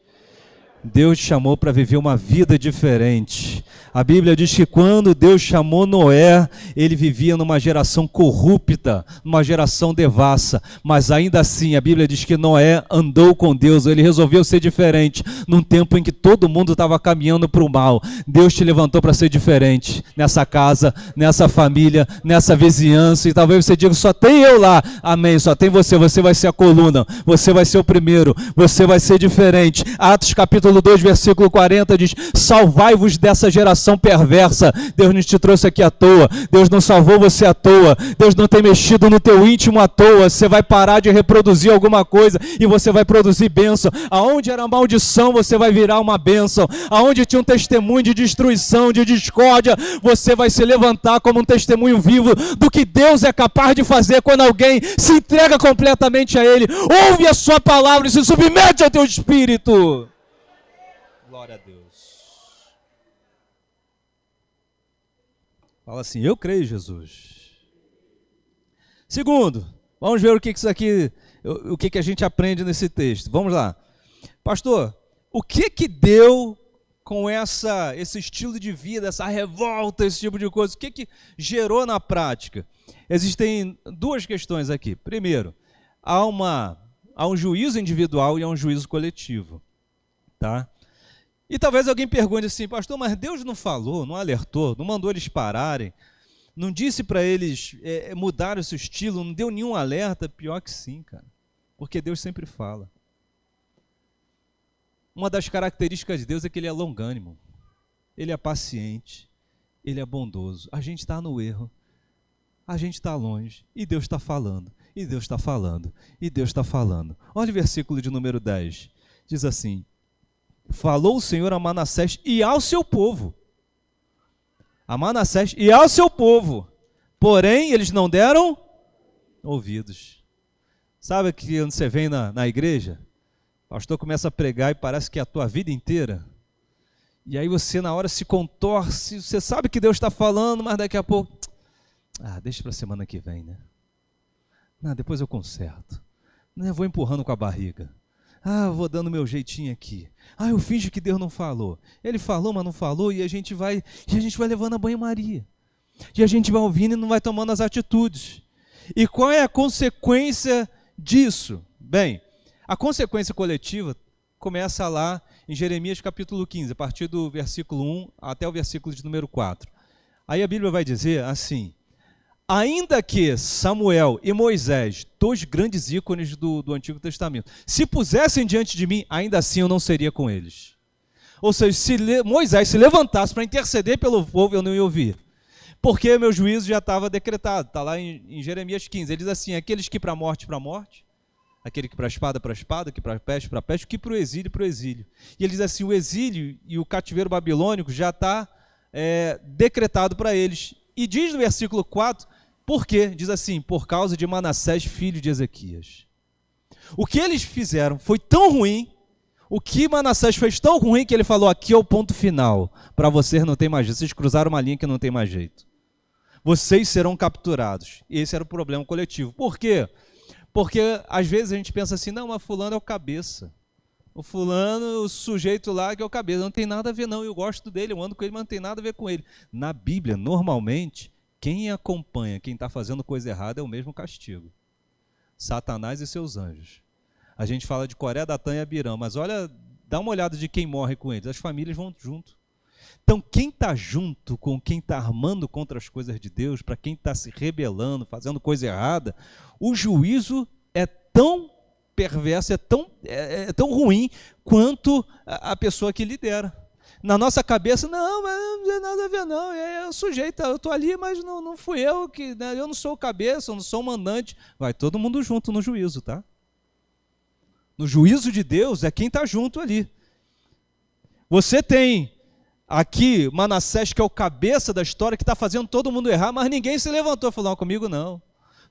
Deus te chamou para viver uma vida diferente. A Bíblia diz que quando Deus chamou Noé, ele vivia numa geração corrupta, numa geração devassa, mas ainda assim a Bíblia diz que Noé andou com Deus, ele resolveu ser diferente, num tempo em que todo mundo estava caminhando para o mal. Deus te levantou para ser diferente, nessa casa, nessa família, nessa vizinhança, e talvez você diga, só tem eu lá, amém, só tem você, você vai ser a coluna, você vai ser o primeiro, você vai ser diferente. Atos capítulo 2, versículo 40 diz, salvai-vos dessa geração perversa. Deus não te trouxe aqui à toa, Deus não salvou você à toa, Deus não tem mexido no teu íntimo à toa. Você vai parar de reproduzir alguma coisa e você vai produzir bênção. Aonde era maldição, você vai virar uma bênção. Aonde tinha um testemunho de destruição, de discórdia, você vai se levantar como um testemunho vivo do que Deus é capaz de fazer quando alguém se entrega completamente a Ele, ouve a sua palavra e se submete ao teu espírito. Glória a Deus. Fala assim, eu creio, Jesus. Segundo, vamos ver o que isso aqui, o que a gente aprende nesse texto. Vamos lá. Pastor, o que deu com esse estilo de vida, essa revolta, esse tipo de coisa? O que gerou na prática? Existem duas questões aqui. Primeiro, há um juízo individual e há um juízo coletivo. Tá? E talvez alguém pergunte assim, pastor, mas Deus não falou, não alertou, não mandou eles pararem, não disse para eles mudar o seu estilo, não deu nenhum alerta? Pior que sim, cara, porque Deus sempre fala. Uma das características de Deus é que Ele é longânimo, Ele é paciente, Ele é bondoso. A gente está no erro, a gente está longe, e Deus está falando, e Deus está falando, e Deus está falando. Olha o versículo de número 10, diz assim, falou o Senhor a Manassés e ao seu povo. A Manassés e ao seu povo. Porém, eles não deram ouvidos. Sabe que quando você vem na igreja, o pastor começa a pregar e parece que é a tua vida inteira. E aí você na hora se contorce, você sabe que Deus está falando, mas daqui a pouco, deixa para a semana que vem, né? Não, depois eu conserto. Não, eu vou empurrando com a barriga. vou dando meu jeitinho aqui. Eu finjo que Deus não falou. Ele falou, mas não falou, e a gente vai levando a banho-maria. E a gente vai ouvindo e não vai tomando as atitudes. E qual é a consequência disso? Bem, a consequência coletiva começa lá em Jeremias capítulo 15, a partir do versículo 1 até o versículo de número 4. Aí a Bíblia vai dizer assim: ainda que Samuel e Moisés, dois grandes ícones do Antigo Testamento, se pusessem diante de mim, ainda assim eu não seria com eles. Ou seja, se Moisés se levantasse para interceder pelo povo, eu não ia ouvir. Porque meu juízo já estava decretado. Está lá em Jeremias 15. Ele diz assim: aqueles que para a morte, aquele que para a espada, que para a peste, que para o exílio. E ele diz assim: o exílio e o cativeiro babilônico já está decretado para eles. E diz no versículo 4, por quê? Diz assim: por causa de Manassés, filho de Ezequias. O que eles fizeram foi tão ruim, o que Manassés fez tão ruim, que ele falou: aqui é o ponto final, para vocês não tem mais jeito, vocês cruzaram uma linha que não tem mais jeito. Vocês serão capturados. Esse era o problema coletivo. Por quê? Porque às vezes a gente pensa assim: não, mas fulano é o cabeça. O fulano, o sujeito lá que é o cabeça. Não tem nada a ver não, eu gosto dele, eu ando com ele, mas não tem nada a ver com ele. Na Bíblia, normalmente, quem acompanha, quem está fazendo coisa errada é o mesmo castigo. Satanás e seus anjos. A gente fala de Coré, Datã e Abirão, mas olha, dá uma olhada de quem morre com eles. As famílias vão junto. Então, quem está junto com quem está armando contra as coisas de Deus, para quem está se rebelando, fazendo coisa errada, o juízo é tão perverso, é tão ruim quanto a pessoa que lidera. Na nossa cabeça, não, mas não tem nada a ver não, é o sujeito, eu estou ali, mas não fui eu, né, eu não sou o cabeça, eu não sou o mandante. Vai todo mundo junto no juízo, tá? No juízo de Deus é quem está junto ali. Você tem aqui Manassés, que é o cabeça da história, que está fazendo todo mundo errar, mas ninguém se levantou e falou: não, comigo não.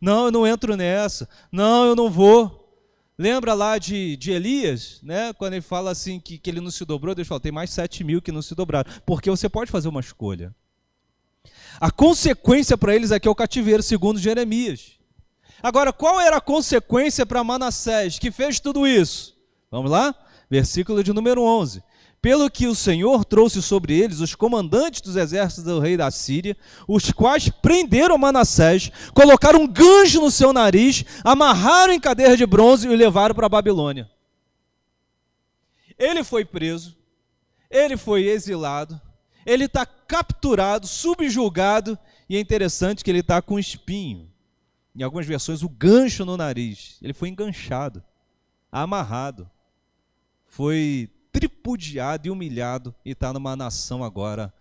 Não, eu não entro nessa. Não, eu não vou. Lembra lá de Elias, né? Quando ele fala assim que ele não se dobrou, Deus fala: tem mais 7.000 que não se dobraram. Porque você pode fazer uma escolha. A consequência para eles aqui é o cativeiro, segundo Jeremias. Agora, qual era a consequência para Manassés, que fez tudo isso? Vamos lá? Versículo de número 11. Pelo que o Senhor trouxe sobre eles os comandantes dos exércitos do rei da Síria, os quais prenderam Manassés, colocaram um gancho no seu nariz, amarraram em cadeira de bronze e o levaram para a Babilônia. Ele foi preso, ele foi exilado, ele está capturado, subjugado, e é interessante que ele está com espinho. Em algumas versões, o gancho no nariz. Ele foi enganchado, amarrado, foi tripudiado e humilhado, e está numa nação agora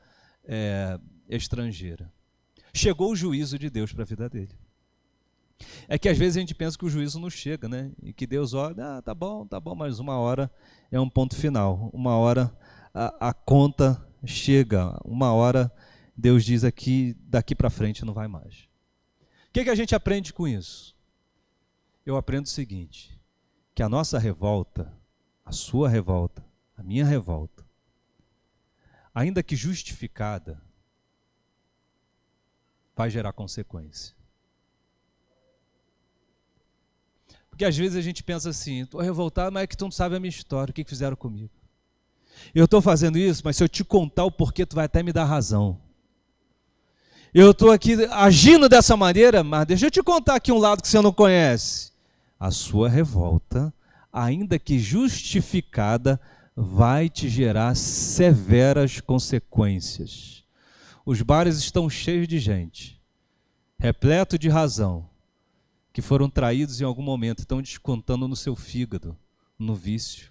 estrangeira. Chegou o juízo de Deus para a vida dele. É que às vezes a gente pensa que o juízo não chega, né? E que Deus olha: tá bom, mas uma hora é um ponto final, uma hora a conta chega, uma hora Deus diz aqui, daqui para frente não vai mais. O que a gente aprende com isso? Eu aprendo o seguinte: que a nossa revolta, a sua revolta, a minha revolta, ainda que justificada, vai gerar consequência. Porque às vezes a gente pensa assim: estou revoltado, mas é que tu não sabe a minha história, o que fizeram comigo. Eu estou fazendo isso, mas se eu te contar o porquê, tu vai até me dar razão. Eu estou aqui agindo dessa maneira, mas deixa eu te contar aqui um lado que você não conhece. A sua revolta, ainda que justificada, vai te gerar severas consequências. Os bares estão cheios de gente, repleto de razão, que foram traídos em algum momento, estão descontando no seu fígado, no vício.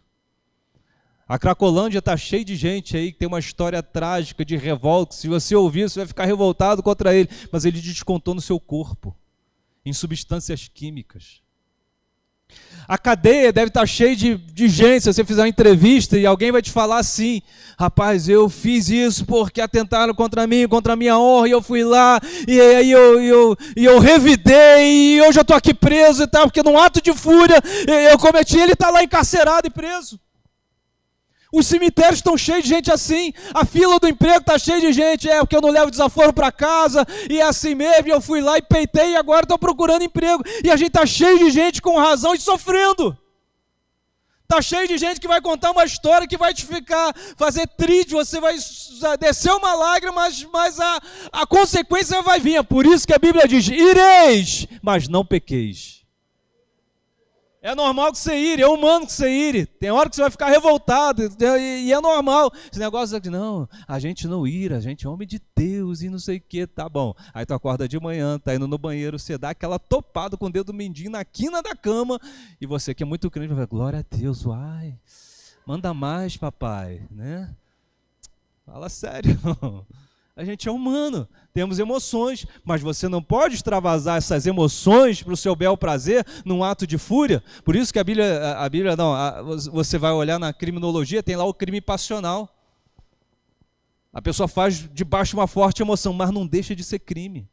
A Cracolândia está cheia de gente aí que tem uma história trágica de revolta. Se você ouvir, você vai ficar revoltado contra ele, mas ele descontou no seu corpo, em substâncias químicas. A cadeia deve estar cheia de gente. Se você fizer uma entrevista e alguém vai te falar assim: rapaz, eu fiz isso porque atentaram contra mim, contra a minha honra, e eu fui lá, e aí eu revidei, e hoje eu estou aqui preso e tal, porque num ato de fúria eu cometi. Ele está lá encarcerado e preso. Os cemitérios estão cheios de gente assim, a fila do emprego está cheia de gente, porque eu não levo desaforo para casa, e é assim mesmo, e eu fui lá e peitei, e agora estou procurando emprego, e a gente está cheio de gente com razão e sofrendo. Está cheio de gente que vai contar uma história que vai te fazer triste, você vai descer uma lágrima, mas a consequência vai vir. É por isso que a Bíblia diz, ireis, mas não pequeis. É normal que você ire, é humano que você ire. Tem hora que você vai ficar revoltado, e é normal. Esse negócio de não, a gente não ira, a gente é homem de Deus e não sei o que, tá bom. Aí tu acorda de manhã, tá indo no banheiro, você dá aquela topada com o dedo mindinho na quina da cama, e você que é muito crente vai falar, glória a Deus, uai, manda mais, papai, né? Fala sério. A gente é humano, temos emoções, mas você não pode extravasar essas emoções para o seu bel prazer num ato de fúria. Por isso que a Bíblia não, você vai olhar na criminologia, tem lá o crime passional. A pessoa faz debaixo de uma forte emoção, mas não deixa de ser crime.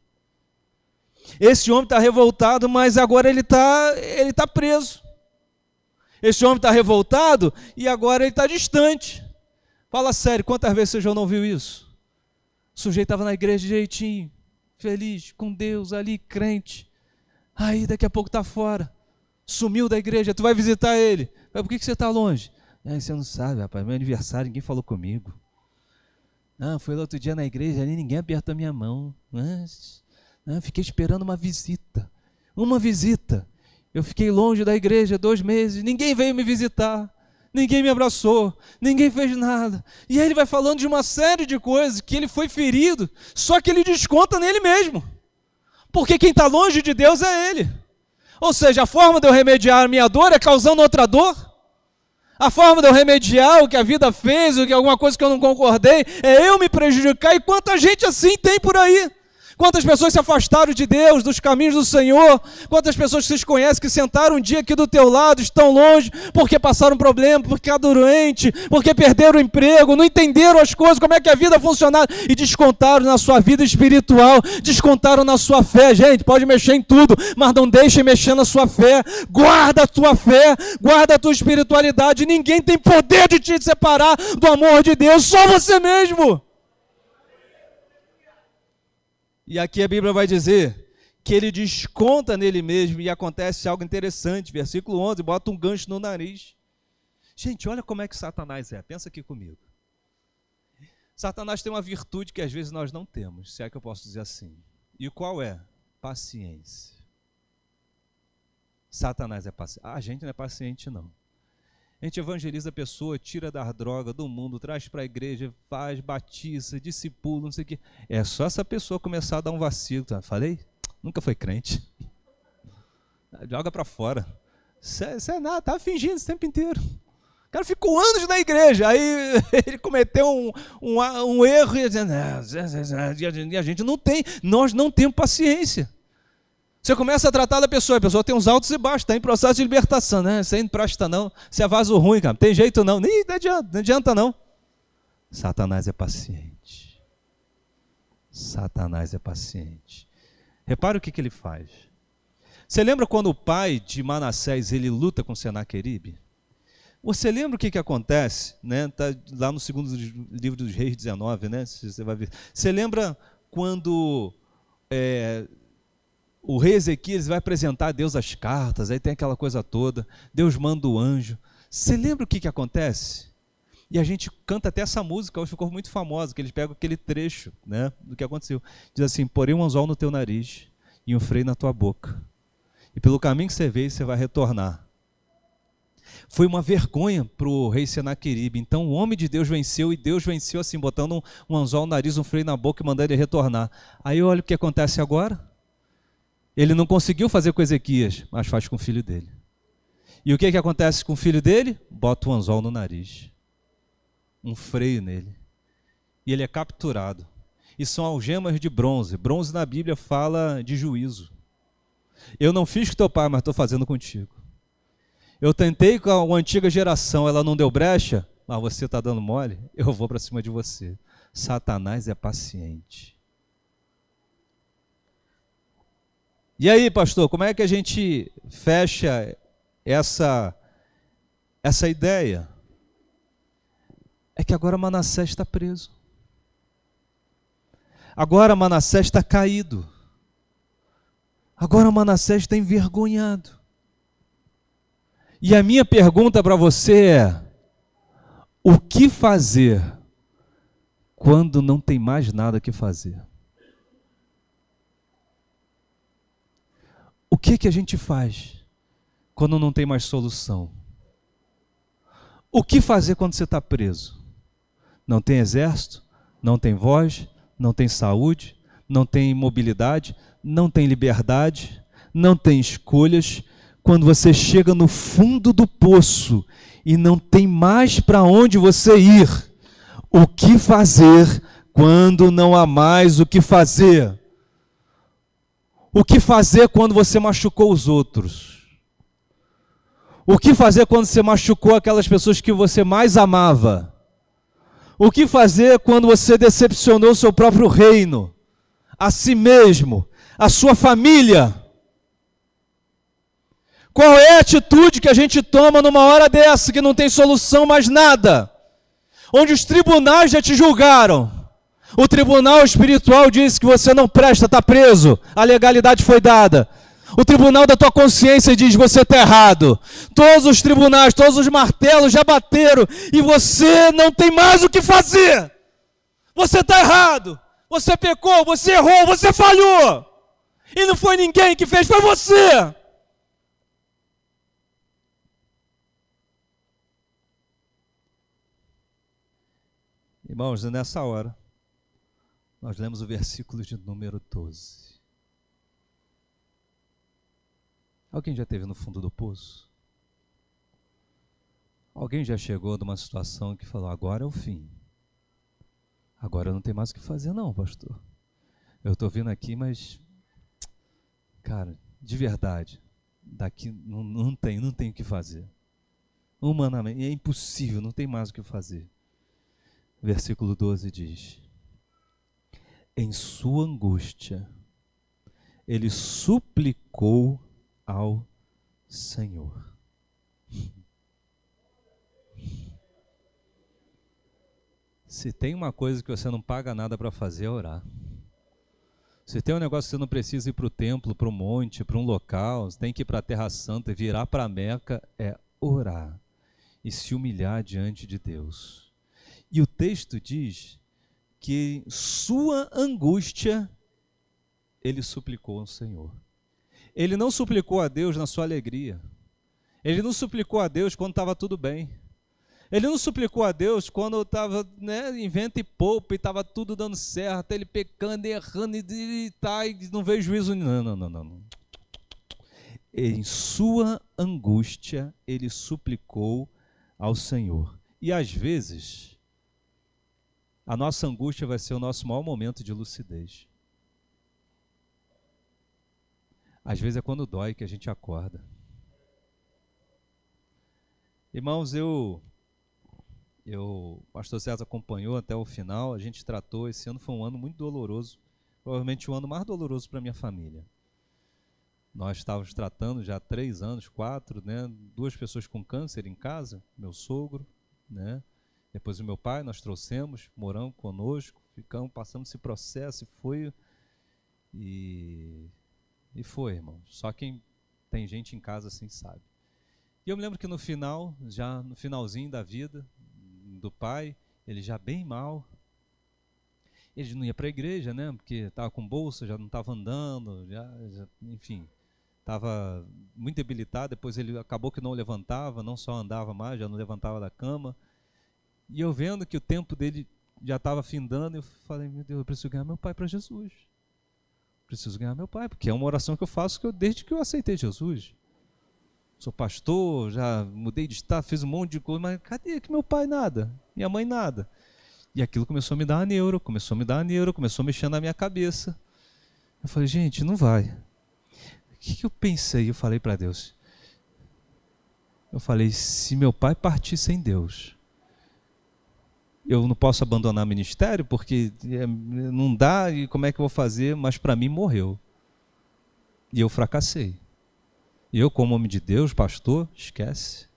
Esse homem está revoltado, mas agora ele tá preso. Esse homem está revoltado e agora ele está distante. Fala sério, quantas vezes você já não viu isso? O sujeito estava na igreja de jeitinho, feliz, com Deus ali, crente. Aí daqui a pouco está fora, sumiu da igreja, tu vai visitar ele. Mas por que você está longe? Você não sabe, rapaz, meu aniversário, ninguém falou comigo. Não, foi lá outro dia na igreja, ali ninguém apertou a minha mão. Fiquei esperando uma visita. Eu fiquei longe da igreja 2 meses, ninguém veio me visitar. Ninguém me abraçou, ninguém fez nada. E aí ele vai falando de uma série de coisas, que ele foi ferido, só que ele desconta nele mesmo. Porque quem está longe de Deus é ele. Ou seja, a forma de eu remediar a minha dor é causando outra dor. A forma de eu remediar o que a vida fez, alguma coisa que eu não concordei, é eu me prejudicar. E quanta gente assim tem por aí. Quantas pessoas se afastaram de Deus, dos caminhos do Senhor, quantas pessoas que vocês conhecem que sentaram um dia aqui do teu lado, estão longe, porque passaram um problema, porque ficaram doentes, porque perderam o emprego, não entenderam as coisas, como é que a vida funciona, e descontaram na sua vida espiritual, descontaram na sua fé. Gente, pode mexer em tudo, mas não deixe mexer na sua fé. Guarda a tua fé, guarda a tua espiritualidade. Ninguém tem poder de te separar do amor de Deus, só você mesmo. E aqui a Bíblia vai dizer que ele desconta nele mesmo e acontece algo interessante. Versículo 11, bota um gancho no nariz. Gente, olha como é que Satanás é. Pensa aqui comigo. Satanás tem uma virtude que às vezes nós não temos, se é que eu posso dizer assim. E qual é? Paciência. Satanás é paciente. A gente não é paciente, não. A gente evangeliza a pessoa, tira da droga do mundo, traz para a igreja, faz, batiza, discipula, não sei o quê. É só essa pessoa começar a dar um vacilo. Tá? Falei? Nunca foi crente. Joga para fora. Você é nada, estava fingindo esse tempo inteiro. O cara ficou anos na igreja, aí ele cometeu um erro e a gente não tem, nós não temos paciência. Você começa a tratar da pessoa, a pessoa tem uns altos e baixos, está em processo de libertação, né? Você não presta não, você é vaso ruim, cara, não tem jeito não, nem não adianta não. Satanás é paciente. Satanás é paciente. Repara o que ele faz. Você lembra quando o pai de Manassés, ele luta com Senaqueribe? Você lembra o que acontece? Né? Tá lá no segundo livro dos Reis 19, né? Você vai ver. Você lembra quando o rei Ezequias vai apresentar a Deus as cartas, aí tem aquela coisa toda, Deus manda o anjo. Você lembra o que acontece? E a gente canta até essa música, hoje ficou muito famosa, que eles pegam aquele trecho, né, do que aconteceu. Diz assim, porém um anzol no teu nariz e um freio na tua boca. E pelo caminho que você veio, você vai retornar. Foi uma vergonha para o rei Senaqueribe. Então o homem de Deus venceu, e Deus venceu assim, botando um anzol no nariz, um freio na boca e mandando ele retornar. Aí olha o que acontece agora. Ele não conseguiu fazer com Ezequias, mas faz com o filho dele. E o que acontece com o filho dele? Bota um anzol no nariz, um freio nele, e ele é capturado. E são algemas de bronze. Bronze na Bíblia fala de juízo. Eu não fiz com teu pai, mas estou fazendo contigo. Eu tentei com a antiga geração, ela não deu brecha, mas você está dando mole, eu vou para cima de você. Satanás é paciente. E aí, pastor, como é que a gente fecha essa ideia? É que agora Manassés está preso. Agora Manassés está caído. Agora Manassés está envergonhado. E a minha pergunta para você é: o que fazer quando não tem mais nada que fazer? O que a gente faz quando não tem mais solução? O que fazer quando você está preso? Não tem exército, não tem voz, não tem saúde, não tem mobilidade, não tem liberdade, não tem escolhas. Quando você chega no fundo do poço e não tem mais para onde você ir, o que fazer quando não há mais o que fazer? O que fazer quando você machucou os outros? O que fazer quando você machucou aquelas pessoas que você mais amava? O que fazer quando você decepcionou o seu próprio reino, a si mesmo, a sua família? Qual é a atitude que a gente toma numa hora dessa, que não tem solução mais nada? Onde os tribunais já te julgaram. O tribunal espiritual diz que você não presta, está preso, a legalidade foi dada. O tribunal da tua consciência diz que você está errado. Todos os tribunais, todos os martelos já bateram e você não tem mais o que fazer. Você está errado, você pecou, você errou, você falhou. E não foi ninguém que fez, foi você. Irmãos, nessa hora, nós lemos o versículo de número 12. Alguém já esteve no fundo do poço? Alguém já chegou numa situação que falou: agora é o fim. Agora não tem mais o que fazer não, pastor. Eu estou vindo aqui, mas, cara, de verdade, daqui não tem o que fazer. Humanamente, é impossível, não tem mais o que fazer. Versículo 12 diz: em sua angústia, ele suplicou ao Senhor. Se tem uma coisa que você não paga nada para fazer, é orar. Se tem um negócio que você não precisa ir para o templo, para o monte, para um local, você tem que ir para a Terra Santa e virar para a Meca, é orar e se humilhar diante de Deus. E o texto diz que em sua angústia ele suplicou ao Senhor. Ele não suplicou a Deus na sua alegria. Ele não suplicou a Deus quando estava tudo bem. Ele não suplicou a Deus quando estava, em vento e poupa e estava tudo dando certo, ele pecando, errando e não veio juízo. Não. Em sua angústia ele suplicou ao Senhor. E às vezes a nossa angústia vai ser o nosso maior momento de lucidez. Às vezes é quando dói que a gente acorda. Irmãos, o pastor César acompanhou até o final, a gente tratou, esse ano foi um ano muito doloroso, provavelmente o ano mais doloroso para a minha família. Nós estávamos tratando já há 3 anos, 4, 2 pessoas com câncer em casa, meu sogro, depois o meu pai, nós trouxemos, moramos conosco, passamos esse processo e foi, irmão. Só quem tem gente em casa assim sabe. E eu me lembro que no final, já no finalzinho da vida do pai, ele já bem mal, ele não ia para a igreja, porque estava com bolsa, já não estava andando, enfim, estava muito debilitado. Depois ele acabou que não levantava, não só andava mais, já não levantava da cama. E eu vendo que o tempo dele já estava findando, eu falei: meu Deus, eu preciso ganhar meu pai para Jesus. Preciso ganhar meu pai, porque é uma oração que eu faço desde que eu aceitei Jesus. Sou pastor, já mudei de estado, fiz um monte de coisa, mas cadê que meu pai nada? Minha mãe nada. E aquilo começou a me dar uma neuro, começou a mexer na minha cabeça. Eu falei: gente, não vai. O que eu pensei? Eu falei para Deus. Eu falei: se meu pai partir sem Deus, eu não posso abandonar o ministério, porque não dá, e como é que eu vou fazer? Mas para mim morreu. E eu fracassei. E eu, como homem de Deus, pastor, esquece.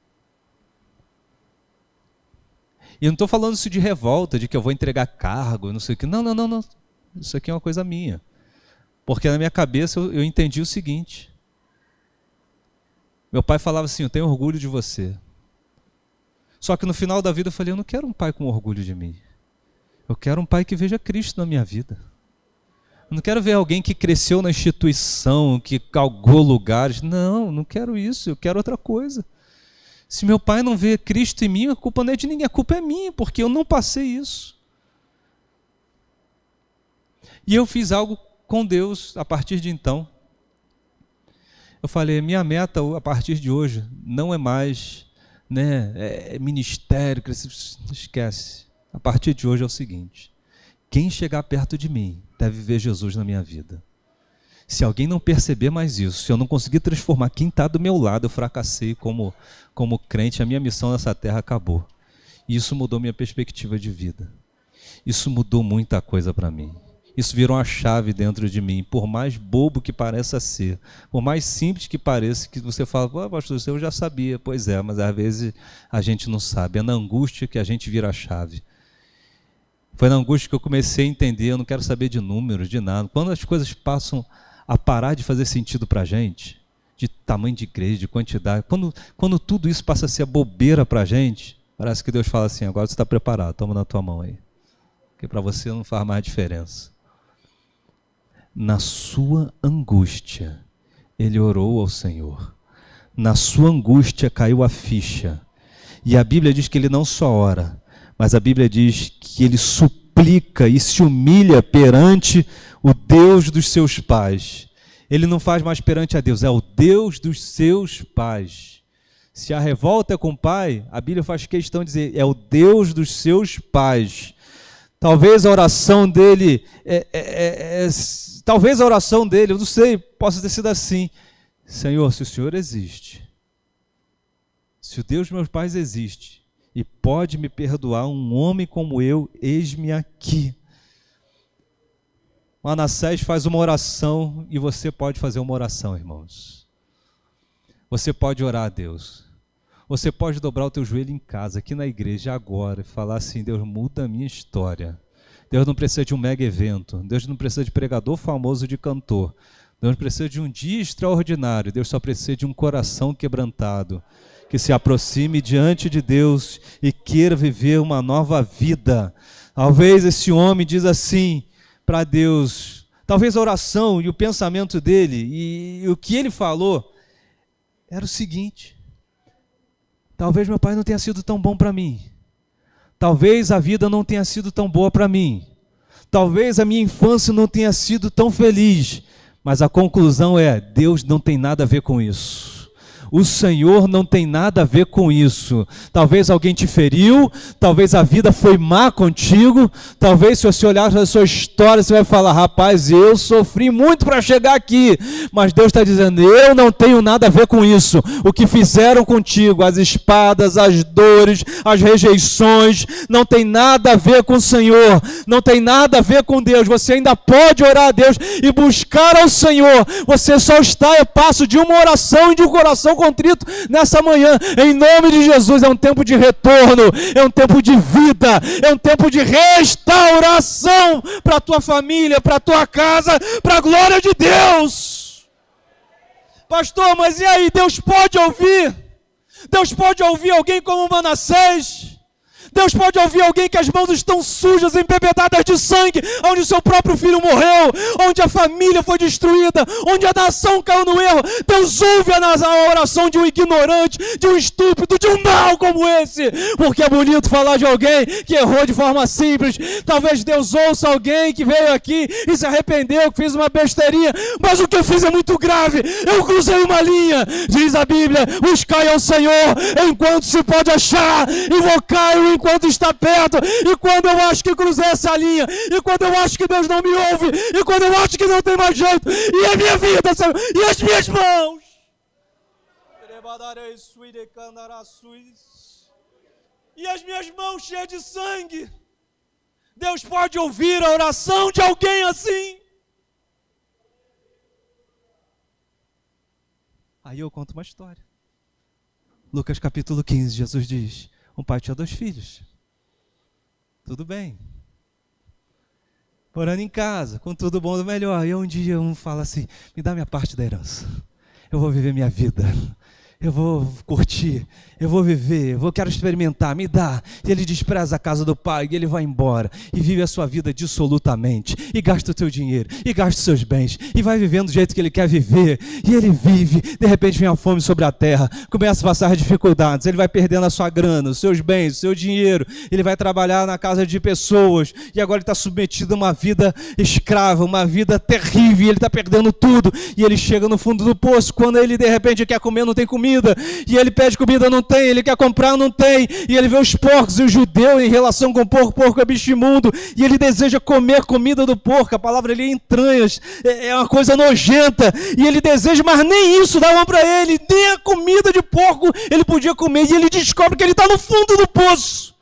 E eu não estou falando isso de revolta, de que eu vou entregar cargo, não sei o que. Não. Isso aqui é uma coisa minha. Porque na minha cabeça eu entendi o seguinte: Meu pai falava assim, eu tenho orgulho de você. Só que no final da vida eu falei, eu não quero um pai com orgulho de mim. Eu quero um pai que veja Cristo na minha vida. Eu não quero ver alguém que cresceu na instituição, que galgou lugares. Não, não quero isso, eu quero outra coisa. Se meu pai não vê Cristo em mim, a culpa não é de ninguém, a culpa é minha, porque eu não passei isso. E eu fiz algo com Deus a partir de então. Eu falei, minha meta a partir de hoje não é mais ministério, esquece. A partir de hoje é o seguinte, quem chegar perto de mim deve ver Jesus na minha vida. Se alguém não perceber mais isso, se eu não conseguir transformar quem está do meu lado, eu fracassei como crente, a minha missão nessa terra acabou. E isso mudou minha perspectiva de vida. Isso mudou muita coisa para mim. Isso virou uma chave dentro de mim, por mais bobo que pareça ser, por mais simples que pareça, que você fala, pastor, eu já sabia. Pois é, mas às vezes a gente não sabe, é na angústia que a gente vira a chave. Foi na angústia que eu comecei a entender, eu não quero saber de números, de nada. Quando as coisas passam a parar de fazer sentido para a gente, de tamanho de igreja, de quantidade, quando tudo isso passa a ser bobeira para a gente, parece que Deus fala assim, agora você está preparado, toma na tua mão aí, porque para você não faz mais diferença. Na sua angústia, ele orou ao Senhor. Na sua angústia caiu a ficha. E a Bíblia diz que ele não só ora, mas a Bíblia diz que ele suplica e se humilha perante o Deus dos seus pais. Ele não faz mais perante a Deus, é o Deus dos seus pais. Se a revolta é com o pai, a Bíblia faz questão de dizer, é o Deus dos seus pais. Talvez a oração dele, eu não sei, possa ter sido assim. Senhor, se o Senhor existe, se o Deus dos meus pais existe, e pode me perdoar um homem como eu, eis-me aqui. Manassés faz uma oração, e você pode fazer uma oração, irmãos. Você pode orar a Deus. Você pode dobrar o teu joelho em casa, aqui na igreja, agora, e falar assim, Deus, muda a minha história. Deus não precisa de um mega evento. Deus não precisa de pregador famoso, de cantor. Deus não precisa de um dia extraordinário. Deus só precisa de um coração quebrantado, que se aproxime diante de Deus e queira viver uma nova vida. Talvez esse homem diz assim para Deus, talvez a oração e o pensamento dele e o que ele falou era o seguinte, talvez meu pai não tenha sido tão bom para mim. Talvez a vida não tenha sido tão boa para mim. Talvez a minha infância não tenha sido tão feliz. Mas a conclusão é, Deus não tem nada a ver com isso. O Senhor não tem nada a ver com isso. Talvez alguém te feriu, talvez a vida foi má contigo, talvez se você olhar para a sua história, você vai falar, rapaz, eu sofri muito para chegar aqui, mas Deus está dizendo, eu não tenho nada a ver com isso. O que fizeram contigo, as espadas, as dores, as rejeições, não tem nada a ver com o Senhor, não tem nada a ver com Deus. Você ainda pode orar a Deus e buscar ao Senhor. Você só está a passo de uma oração e de um coração contrito nessa manhã, em nome de Jesus. É um tempo de retorno, é um tempo de vida, é um tempo de restauração para a tua família, para a tua casa, para a glória de Deus. Pastor, mas e aí, Deus pode ouvir? Deus pode ouvir alguém como Manassés? Deus pode ouvir alguém que as mãos estão sujas, embebedadas de sangue, onde o seu próprio filho morreu, onde a família foi destruída, onde a nação caiu no erro. Deus ouve a oração de um ignorante, de um estúpido, de um mau como esse, porque é bonito falar de alguém que errou de forma simples. Talvez Deus ouça alguém que veio aqui e se arrependeu, que fez uma besteirinha, mas o que eu fiz é muito grave, eu cruzei uma linha. Diz a Bíblia, buscai ao Senhor enquanto se pode achar, invocai-o enquanto está perto. E quando eu acho que cruzei essa linha, e quando eu acho que Deus não me ouve, e quando eu acho que não tem mais jeito, e a minha vida, Senhor, e as minhas mãos, e as minhas mãos cheias de sangue, Deus pode ouvir a oração de alguém assim. Aí eu conto uma história. Lucas capítulo 15, Jesus diz, um pai tinha 2 filhos. Tudo bem. Morando em casa, com tudo bom do melhor. E um dia um fala assim, me dá minha parte da herança. Eu vou viver minha vida. eu vou curtir, eu vou viver, quero experimentar, me dá. E ele despreza a casa do pai, e ele vai embora, e vive a sua vida dissolutamente, e gasta o teu dinheiro, e gasta os seus bens, e vai vivendo do jeito que ele quer viver, e ele vive, de repente vem a fome sobre a terra, começa a passar dificuldades, ele vai perdendo a sua grana, os seus bens, o seu dinheiro, ele vai trabalhar na casa de pessoas, e agora ele está submetido a uma vida escrava, uma vida terrível, e ele está perdendo tudo, e ele chega no fundo do poço, quando ele de repente quer comer, não tem comida, e ele pede comida, não tem, ele quer comprar, não tem, e ele vê os porcos, e o judeu em relação com o porco é bicho imundo, e ele deseja comer comida do porco, a palavra ali é entranhas, é uma coisa nojenta, e ele deseja, mas nem isso davam para ele, nem a comida de porco ele podia comer, e ele descobre que ele está no fundo do poço,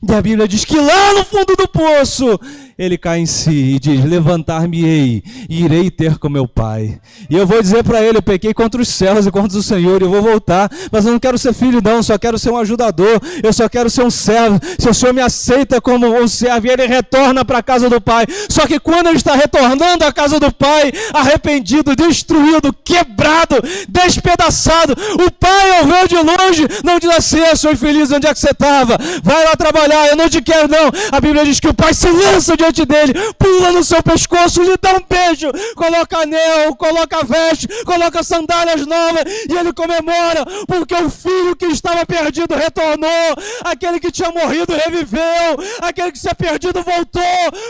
e a Bíblia diz que lá no fundo do poço, ele cai em si e diz, levantar-me-ei e irei ter com meu pai. E eu vou dizer para ele, eu pequei contra os céus e contra o Senhor, eu vou voltar, mas eu não quero ser filho não, só quero ser um ajudador, eu só quero ser um servo. Se o Senhor me aceita como um servo, e ele retorna para a casa do pai. Só que quando ele está retornando à casa do pai, arrependido, destruído, quebrado, despedaçado, o pai ao ver de longe, não diz assim, sou infeliz, onde é que você estava? Vai lá trabalhar, eu não te quero não. A Bíblia diz que o pai se lança diante dele, pula no seu pescoço, lhe dá um beijo, coloca anel, coloca veste, coloca sandálias novas, e ele comemora, porque o filho que estava perdido retornou, aquele que tinha morrido reviveu, aquele que tinha perdido voltou.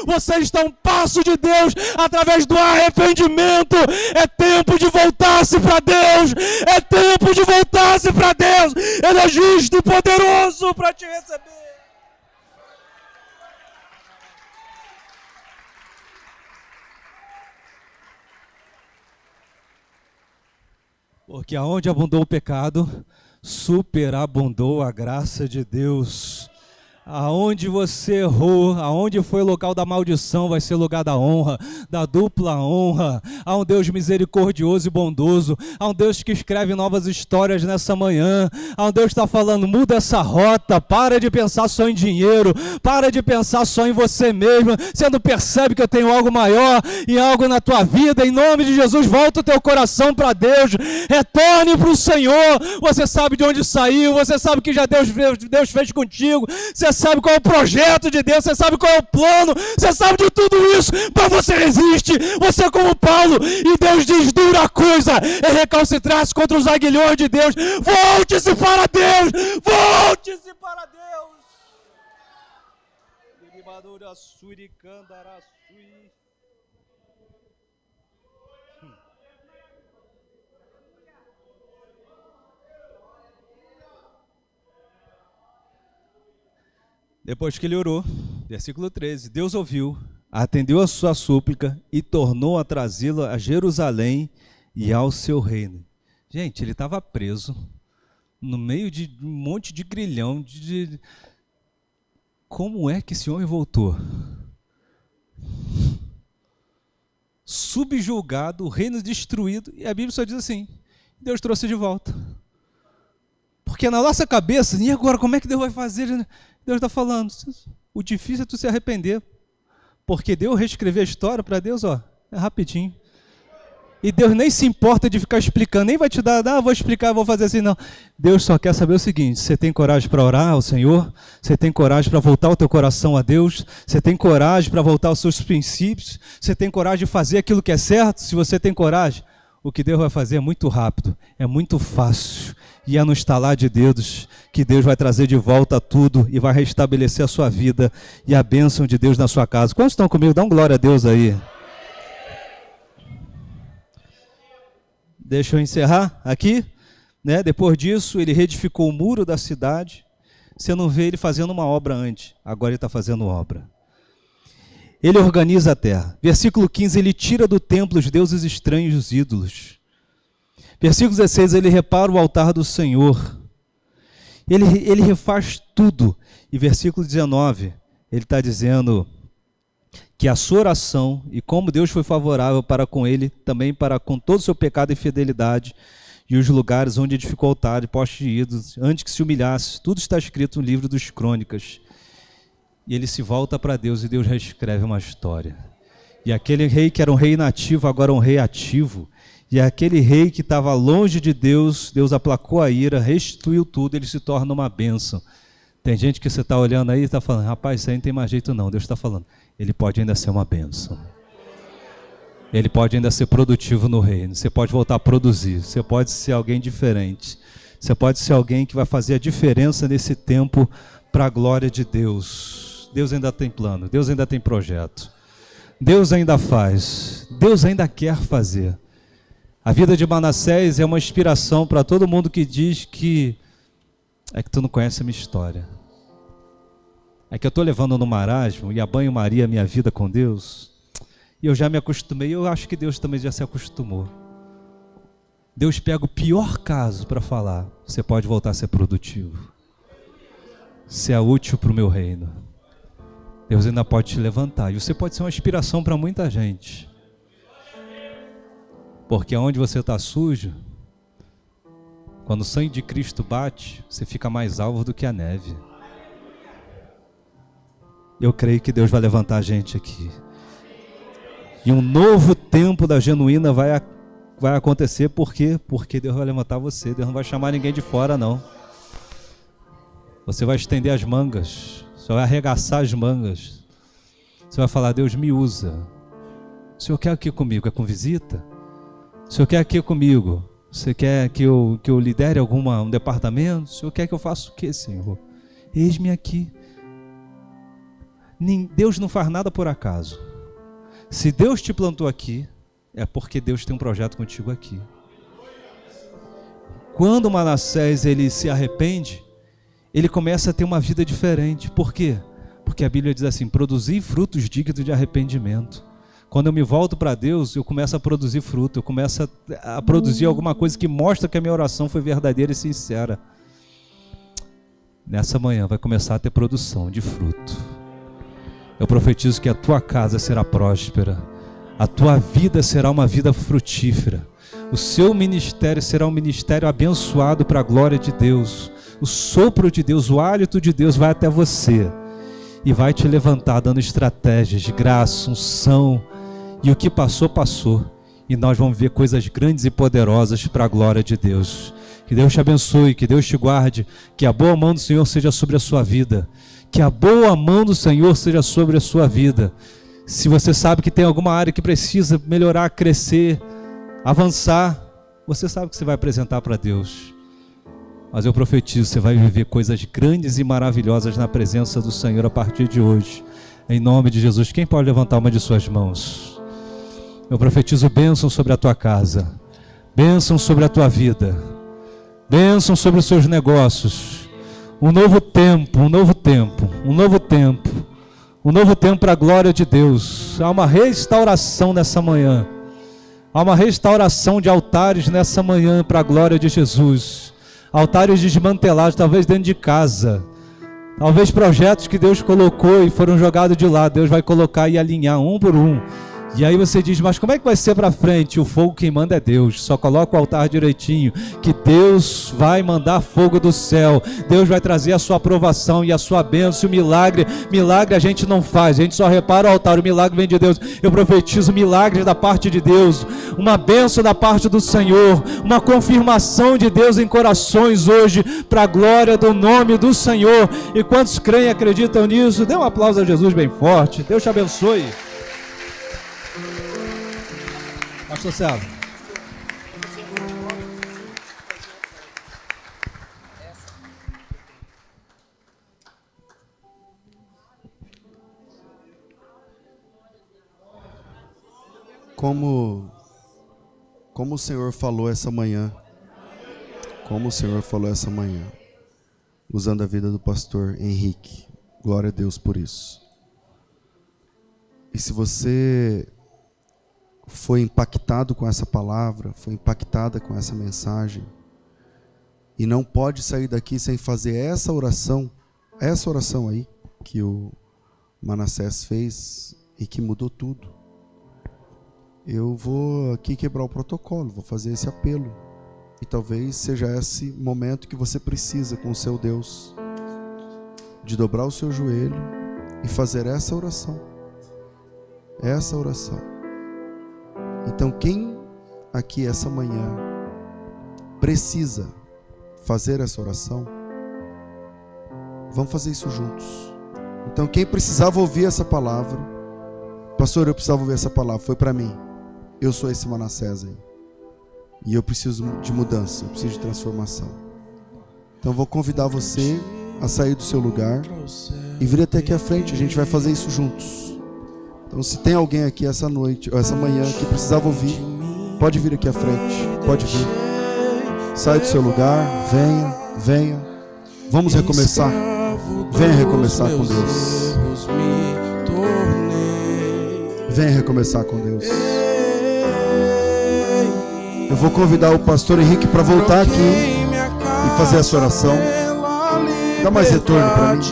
Você está a um passo de Deus, através do arrependimento. É tempo de voltar-se para Deus, é tempo de voltar-se para Deus. Ele é justo e poderoso para te receber. Porque aonde abundou o pecado, superabundou a graça de Deus. Aonde você errou, aonde foi o local da maldição, vai ser lugar da honra, da dupla honra. Há um Deus misericordioso e bondoso, há um Deus que escreve novas histórias nessa manhã, há um Deus que está falando, muda essa rota, para de pensar só em dinheiro, para de pensar só em você mesmo, você não percebe que eu tenho algo maior e algo na tua vida. Em nome de Jesus, volta o teu coração para Deus, retorne para o Senhor. Você sabe de onde saiu, você sabe o que já Deus fez contigo, você sabe qual é o projeto de Deus, você sabe qual é o plano, você sabe de tudo isso, mas você resiste, você é como Paulo, e Deus diz, dura coisa é recalcitrar-se contra os aguilhões de Deus. Volte-se para Deus, volte-se para Deus. Depois que ele orou, versículo 13, Deus ouviu, atendeu a sua súplica e tornou a trazê-lo a Jerusalém e ao seu reino. Gente, ele estava preso no meio de um monte de grilhão. Como é que esse homem voltou? Subjugado, o reino destruído, e a Bíblia só diz assim, Deus trouxe de volta. Porque na nossa cabeça, e agora, como é que Deus vai fazer? Deus está falando, o difícil é tu se arrepender, porque Deus reescrever a história para Deus, ó, é rapidinho. E Deus nem se importa de ficar explicando, nem vai te dar, vou explicar, vou fazer assim, não. Deus só quer saber o seguinte, você tem coragem para orar ao Senhor? Você tem coragem para voltar o teu coração a Deus? Você tem coragem para voltar aos seus princípios? Você tem coragem de fazer aquilo que é certo? Se você tem coragem, o que Deus vai fazer é muito rápido, é muito fácil, e é no estalar de dedos que Deus vai trazer de volta tudo e vai restabelecer a sua vida e a bênção de Deus na sua casa. Quantos estão comigo? Dá um glória a Deus aí. Deixa eu encerrar aqui, né? Depois disso, ele reedificou o muro da cidade. Você não vê ele fazendo uma obra antes, agora ele está fazendo obra. Ele organiza a terra. Versículo 15, ele tira do templo os deuses estranhos, os ídolos. Versículo 16, ele repara o altar do Senhor. Ele refaz tudo. E versículo 19, ele está dizendo que a sua oração, e como Deus foi favorável para com ele, também para com todo o seu pecado e fidelidade, e os lugares onde edificou o altar e postes de ídolos, antes que se humilhasse, tudo está escrito no livro dos Crônicas. E ele se volta para Deus e Deus reescreve uma história. E aquele rei que era um rei inativo, agora é um rei ativo. E aquele rei que estava longe de Deus, Deus aplacou a ira, restituiu tudo, ele se torna uma bênção. Tem gente que você está olhando aí e está falando, rapaz, isso aí não tem mais jeito não. Deus está falando, ele pode ainda ser uma bênção. Ele pode ainda ser produtivo no reino. Você pode voltar a produzir. Você pode ser alguém diferente. Você pode ser alguém que vai fazer a diferença nesse tempo para a glória de Deus. Deus ainda tem plano. Deus ainda tem projeto. Deus ainda faz. Deus ainda quer fazer. A vida de Manassés é uma inspiração para todo mundo que diz que é que tu não conhece a minha história. É que eu estou levando no marasmo e a banho-maria a minha vida com Deus. E eu já me acostumei, eu acho que Deus também já se acostumou. Deus pega o pior caso para falar, você pode voltar a ser produtivo. Você é útil para o meu reino. Deus ainda pode te levantar. E você pode ser uma inspiração para muita gente. Porque onde você está sujo, quando o sangue de Cristo bate, você fica mais alvo do que a neve. Eu creio que Deus vai levantar a gente aqui. E um novo tempo da genuína vai acontecer, por quê? Porque Deus vai levantar você, Deus não vai chamar ninguém de fora não. Você vai estender as mangas, você vai arregaçar as mangas. Você vai falar, Deus me usa. O Senhor quer aqui comigo, é com visita? O Senhor quer aqui comigo? Você quer que eu lidere um departamento? O Senhor quer que eu faça o quê, Senhor? Eis-me aqui. Deus não faz nada por acaso. Se Deus te plantou aqui, é porque Deus tem um projeto contigo aqui. Quando Manassés ele se arrepende, ele começa a ter uma vida diferente. Por quê? Porque a Bíblia diz assim, produzir frutos dignos de arrependimento. Quando eu me volto para Deus, eu começo a produzir fruto, eu começo a produzir alguma coisa que mostra que a minha oração foi verdadeira e sincera. Nessa manhã vai começar a ter produção de fruto. Eu profetizo que a tua casa será próspera, a tua vida será uma vida frutífera, o seu ministério será um ministério abençoado para a glória de Deus. O sopro de Deus, o hálito de Deus vai até você e vai te levantar dando estratégias, graça, unção, e o que passou, passou, e nós vamos ver coisas grandes e poderosas para a glória de Deus. Que Deus te abençoe, que Deus te guarde, que a boa mão do Senhor seja sobre a sua vida. Que a boa mão do Senhor seja sobre a sua vida. Se você sabe que tem alguma área que precisa melhorar, crescer, avançar, você sabe que você vai apresentar para Deus. Mas eu profetizo, você vai viver coisas grandes e maravilhosas na presença do Senhor a partir de hoje. Em nome de Jesus. Quem pode levantar uma de suas mãos? Eu profetizo bênção sobre a tua casa. Bênção sobre a tua vida. Bênção sobre os seus negócios. Um novo tempo, um novo tempo, um novo tempo, um novo tempo para a glória de Deus. Há uma restauração nessa manhã, há uma restauração de altares nessa manhã para a glória de Jesus. Altares desmantelados, talvez dentro de casa, talvez projetos que Deus colocou e foram jogados de lado, Deus vai colocar e alinhar um por um. E aí você diz, mas como é que vai ser para frente? O fogo quem manda é Deus. Só coloca o altar direitinho, que Deus vai mandar fogo do céu. Deus vai trazer a sua aprovação e a sua bênção. O milagre a gente não faz, a gente só repara o altar. O milagre vem de Deus. Eu profetizo milagres da parte de Deus, uma bênção da parte do Senhor, uma confirmação de Deus em corações hoje, para a glória do nome do Senhor. E quantos creem e acreditam nisso? Dê um aplauso a Jesus bem forte. Deus te abençoe. Pastor Célio. Como o Senhor falou essa manhã, usando a vida do pastor Henrique, glória a Deus por isso. E se você foi impactado com essa palavra, foi impactada com essa mensagem, e não pode sair daqui sem fazer essa oração aí, que o Manassés fez e que mudou tudo, eu vou aqui quebrar o protocolo, vou fazer esse apelo, e talvez seja esse momento que você precisa com o seu Deus, de dobrar o seu joelho e fazer essa oração. Então quem aqui essa manhã precisa fazer essa oração, vamos fazer isso juntos. Então quem precisava ouvir essa palavra, pastor, eu precisava ouvir essa palavra, foi para mim. Eu sou esse Manassés aí. E eu preciso de mudança, eu preciso de transformação. Então eu vou convidar você a sair do seu lugar e vir até aqui à frente, a gente vai fazer isso juntos. Então se tem alguém aqui essa noite, ou essa manhã, que precisava ouvir, pode vir aqui à frente, pode vir. Sai do seu lugar, venha. Vamos recomeçar. Venha recomeçar com Deus. Venha recomeçar com Deus. Eu vou convidar o pastor Henrique para voltar aqui e fazer essa oração. Dá mais retorno para mim.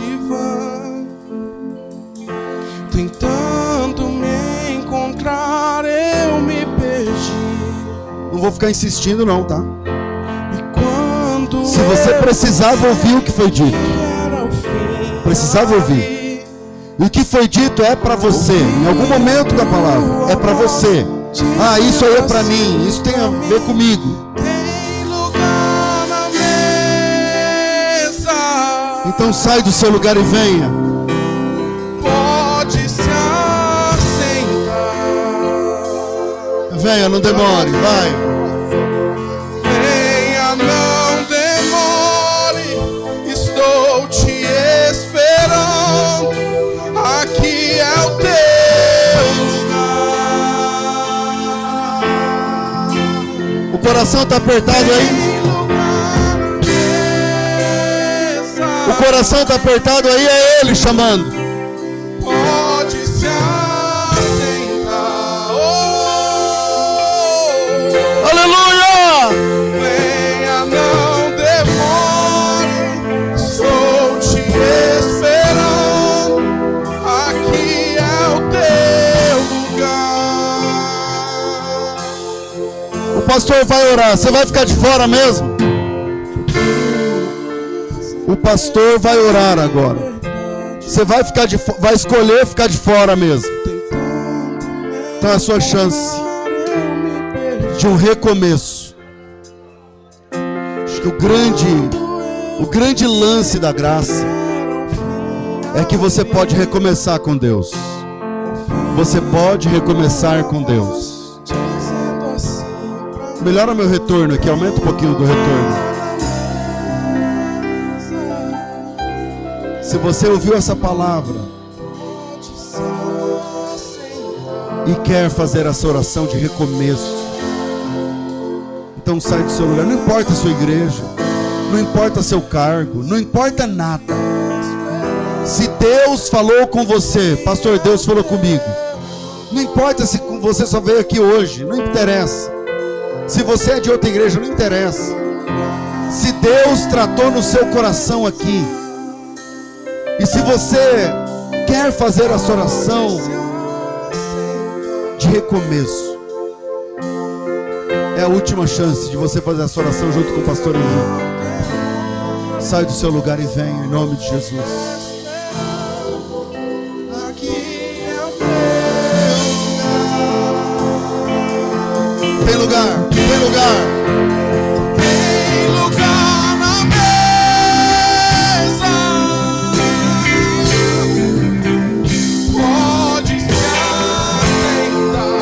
Tentando me encontrar, eu me perdi. Não vou ficar insistindo não, tá? E quando se você precisava ouvir o que foi dito, precisava ouvir. E o que foi dito é para você. Em algum momento da palavra é para você. Ah, isso aí é para mim. Isso tem a ver comigo. Então sai do seu lugar e venha. Pode se assentar. Venha, não demore, vai. Venha, não demore. Estou te esperando. Aqui é o teu lugar. O coração está apertado aí? O coração está apertado aí, é Ele chamando. Pode se assentar. Aleluia! Venha, não demore. Estou te esperando. Aqui é o teu lugar. O pastor vai orar. Você vai ficar de fora mesmo? O pastor vai orar agora. Você vai vai escolher ficar de fora mesmo. Então é a sua chance de um recomeço. Acho que o grande lance da graça é que você pode recomeçar com Deus. Você pode recomeçar com Deus. Melhora meu retorno aqui, aumenta um pouquinho do retorno. Se você ouviu essa palavra e quer fazer essa oração de recomeço, então sai do seu lugar. Não importa a sua igreja, não importa seu cargo, não importa nada. Se Deus falou com você, pastor, Deus falou comigo. Não importa se você só veio aqui hoje, não interessa. Se você é de outra igreja, não interessa. Se Deus tratou no seu coração aqui, e se você quer fazer essa oração de recomeço, é a última chance de você fazer essa oração junto com o pastor Henrique. Sai do seu lugar e venha em nome de Jesus. Tem lugar, tem lugar. Tem lugar na mesa. Pode se assentar.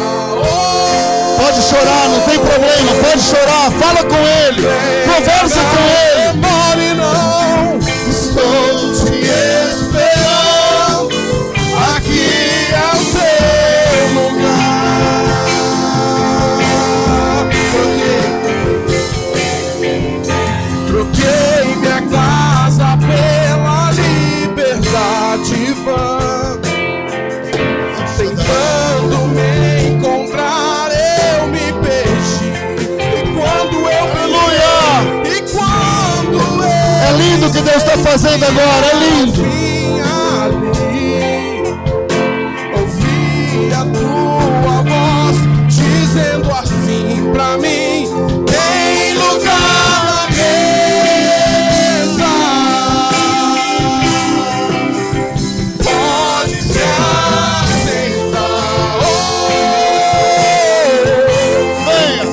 Pode chorar, não tem problema. Pode chorar, fala com ele. Conversa com ele. Demore não. Estou te esperando. Aqui é o teu lugar. Troquei minha casa pela liberdade vã. Tentando me encontrar, eu me perdi. E quando eu Aleluia! E quando eu É lindo o que Deus está fazendo agora, é lindo. vim ali, ouvi a tua voz dizendo assim pra mim: tem lugar na mesa. Pode se assentar. Venha.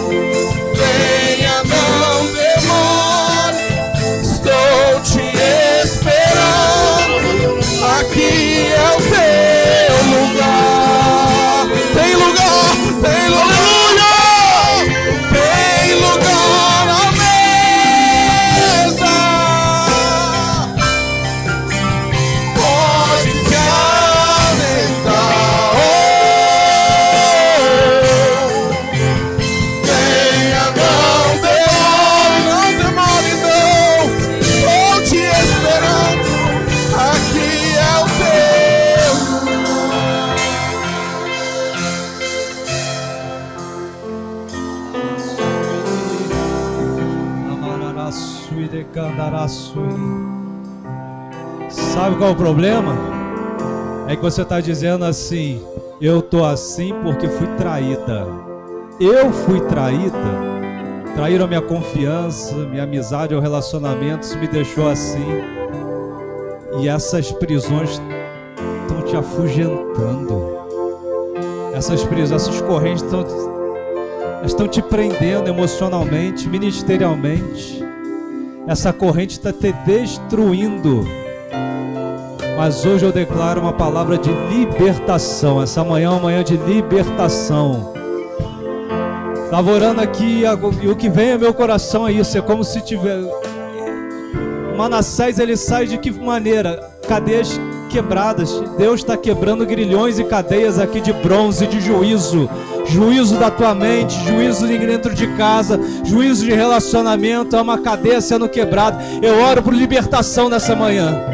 Sabe qual é o problema? É que você está dizendo assim: eu estou assim porque fui traída. Eu fui traída. Traíram a minha confiança, minha amizade, o relacionamento, isso me deixou assim. E essas prisões estão te afugentando. Essas prisões, essas correntes estão te prendendo emocionalmente, ministerialmente. Essa corrente está te destruindo. Mas hoje eu declaro uma palavra de libertação. Essa manhã é uma manhã de libertação. Estava orando aqui e o que vem ao meu coração é isso. É como se tiver... Manassés, ele sai de que maneira? Cadeias quebradas. Deus está quebrando grilhões e cadeias aqui de bronze, de juízo. Juízo da tua mente, juízo dentro de casa, juízo de relacionamento. É uma cadeia sendo quebrada. Eu oro por libertação nessa manhã.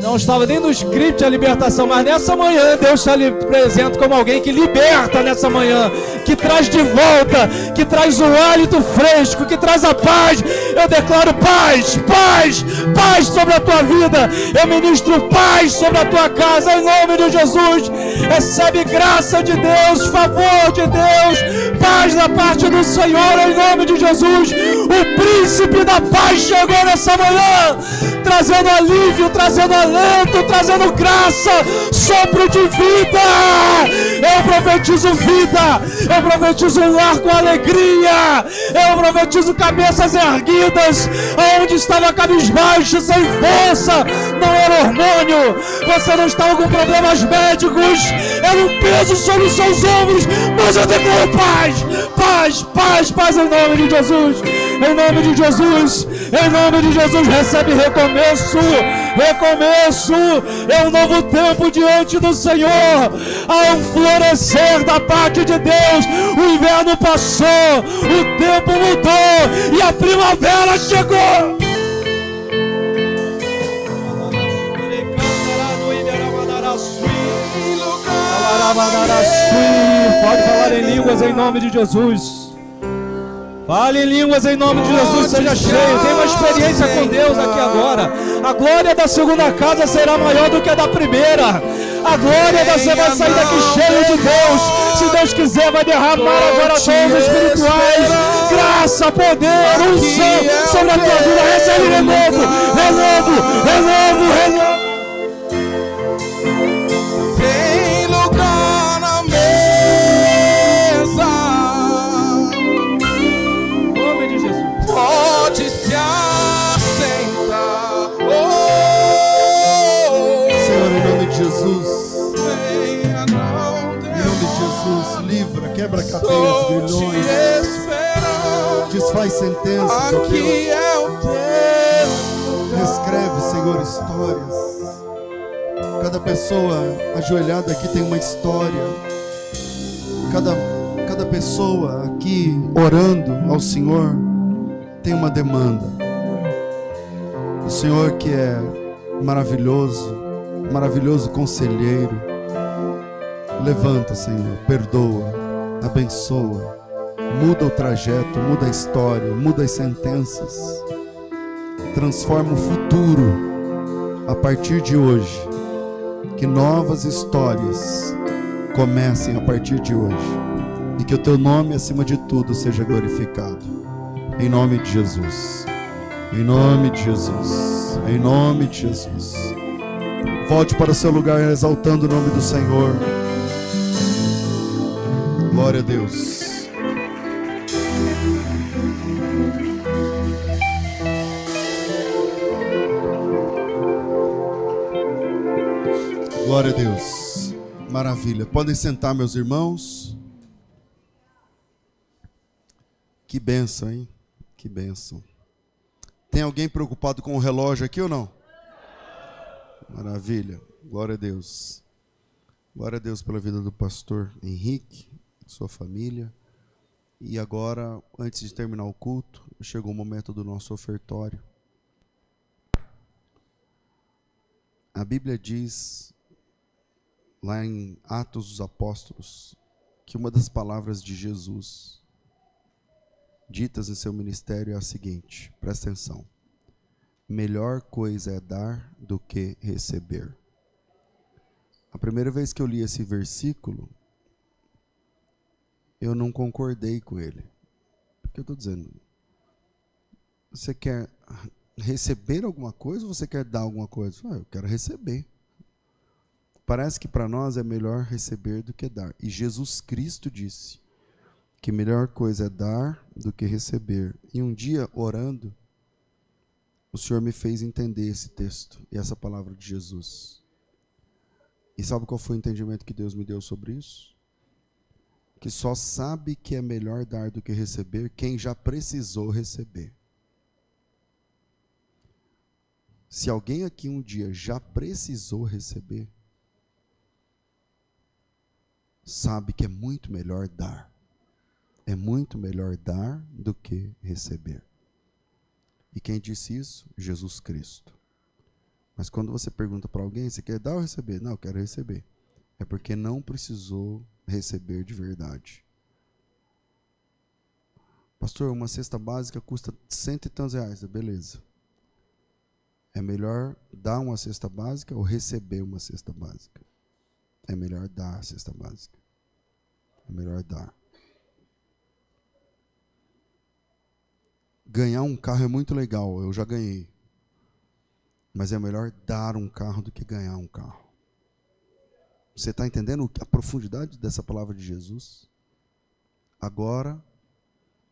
Não estava nem no script a libertação, mas nessa manhã Deus está lhe apresenta como alguém que liberta nessa manhã, que traz de volta, que traz o hálito fresco, que traz a paz. Eu declaro paz, paz, paz sobre a tua vida. Eu ministro paz sobre a tua casa, em nome de Jesus. Recebe graça de Deus, favor de Deus, paz da parte do Senhor, em nome de Jesus. O príncipe da paz chegou nessa manhã, trazendo alívio, trazendo alento, trazendo graça, sopro de vida. Eu profetizo vida, eu profetizo um lar com alegria, eu profetizo cabeças erguidas, onde estava cabisbaixo, sem força, não era hormônio, você não estava com problemas médicos, era um peso sobre os seus ombros, mas eu declaro paz, paz, paz, paz em nome de Jesus, em nome de Jesus, em nome de Jesus. Recebe recomeço, recomeço, é um novo tempo diante do Senhor, há um florescer da parte de Deus. O inverno passou, o tempo mudou e a primavera chegou. Pode falar em línguas em nome de Jesus. Fale em línguas em nome de Jesus, seja cheio. Tem uma experiência com Deus aqui agora. A glória da segunda casa será maior do que a da primeira. A glória da você vai sair daqui cheio de Deus. Se Deus quiser, vai derramar agora dons espirituais, graça, poder, unção sobre a tua vida. Recebe renovo, renovo, renovo, renovo. Tem lugar na mesa. Em nome de Jesus. Pode se assentar. Senhor, em nome de Jesus, Venha, não em nome de Jesus, livra, quebra cadeias, estou te grilhões, esperando. desfaz sentenças, ó Deus. Aqui é o teu. Escreve, Senhor, histórias. Cada pessoa ajoelhada aqui tem uma história. Cada pessoa aqui orando ao Senhor tem uma demanda. O Senhor que é maravilhoso, maravilhoso conselheiro, levanta, Senhor, perdoa, abençoa, muda o trajeto, muda a história, muda as sentenças, transforma o futuro a partir de hoje. Que novas histórias comecem a partir de hoje e que o teu nome acima de tudo seja glorificado, em nome de Jesus, em nome de Jesus, em nome de Jesus. Volte para o seu lugar exaltando o nome do Senhor. Glória a Deus. Glória a Deus. Maravilha. Podem sentar, meus irmãos. Que bênção, hein? Que bênção. Tem alguém preocupado com o relógio aqui ou não? Maravilha. Glória a Deus. Glória a Deus pela vida do pastor Henrique, sua família. E agora, antes de terminar o culto, chegou o momento do nosso ofertório. A Bíblia diz, lá em Atos dos Apóstolos, que uma das palavras de Jesus ditas em seu ministério é a seguinte, presta atenção. Melhor coisa é dar do que receber. A primeira vez que eu li esse versículo, eu não concordei com ele. Porque eu estou dizendo, você quer receber alguma coisa ou você quer dar alguma coisa? Eu quero receber. Parece que para nós é melhor receber do que dar. E Jesus Cristo disse que melhor coisa é dar do que receber. E um dia, orando, o Senhor me fez entender esse texto e essa palavra de Jesus. E sabe qual foi o entendimento que Deus me deu sobre isso? Que só sabe que é melhor dar do que receber quem já precisou receber. Se alguém aqui um dia já precisou receber, sabe que é muito melhor dar. É muito melhor dar do que receber. E quem disse isso? Jesus Cristo. Mas quando você pergunta para alguém, você quer dar ou receber? Não, eu quero receber. É porque não precisou receber de verdade. Pastor, uma cesta básica custa R$100 e tantos. Beleza. É melhor dar uma cesta básica ou receber uma cesta básica? É melhor dar a cesta básica. É melhor dar. Ganhar um carro é muito legal, eu já ganhei. Mas é melhor dar um carro do que ganhar um carro. Você está entendendo a profundidade dessa palavra de Jesus? Agora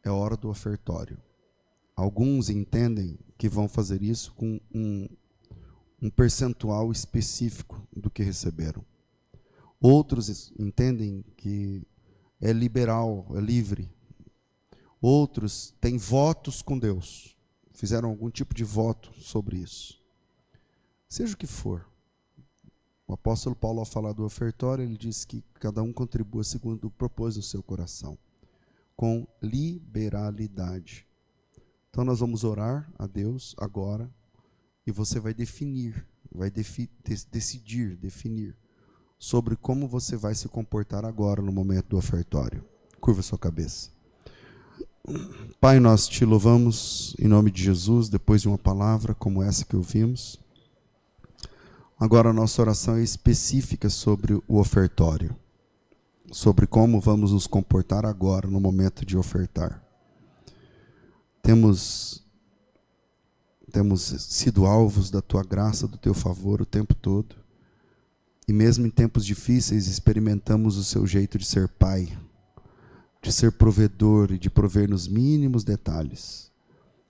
é a hora do ofertório. Alguns entendem que vão fazer isso com um percentual específico do que receberam. Outros entendem que é liberal, é livre. Outros têm votos com Deus. Fizeram algum tipo de voto sobre isso. Seja o que for. O apóstolo Paulo, ao falar do ofertório, ele diz que cada um contribua segundo propôs no seu coração, com liberalidade. Então nós vamos orar a Deus agora, e você vai definir, definir sobre como você vai se comportar agora no momento do ofertório. Curva sua cabeça. Pai, nós te louvamos em nome de Jesus, depois de uma palavra como essa que ouvimos. Agora a nossa oração é específica sobre o ofertório, sobre como vamos nos comportar agora no momento de ofertar. Temos sido alvos da tua graça, do teu favor o tempo todo, e mesmo em tempos difíceis experimentamos o seu jeito de ser pai, de ser provedor e de prover nos mínimos detalhes.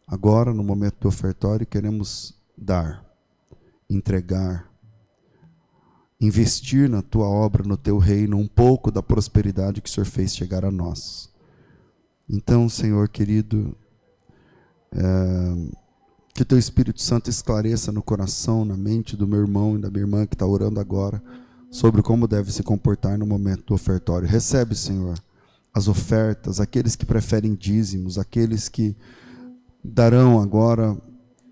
Agora, no momento do ofertório, queremos dar, entregar, investir na tua obra, no teu reino, um pouco da prosperidade que o Senhor fez chegar a nós. Então, Senhor querido, que teu Espírito Santo esclareça no coração, na mente do meu irmão e da minha irmã que está orando agora, sobre como deve se comportar no momento do ofertório. Recebe, Senhor, as ofertas, aqueles que preferem dízimos, aqueles que darão agora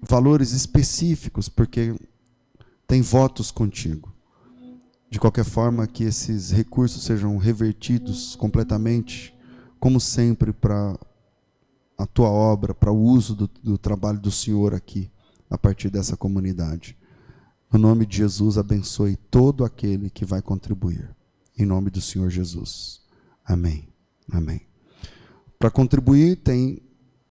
valores específicos, porque tem votos contigo. De qualquer forma, que esses recursos sejam revertidos completamente, como sempre, para a tua obra, para o uso do trabalho do Senhor aqui, a partir dessa comunidade. No nome de Jesus, abençoe todo aquele que vai contribuir. Em nome do Senhor Jesus. Amém. Amém. Para contribuir, tem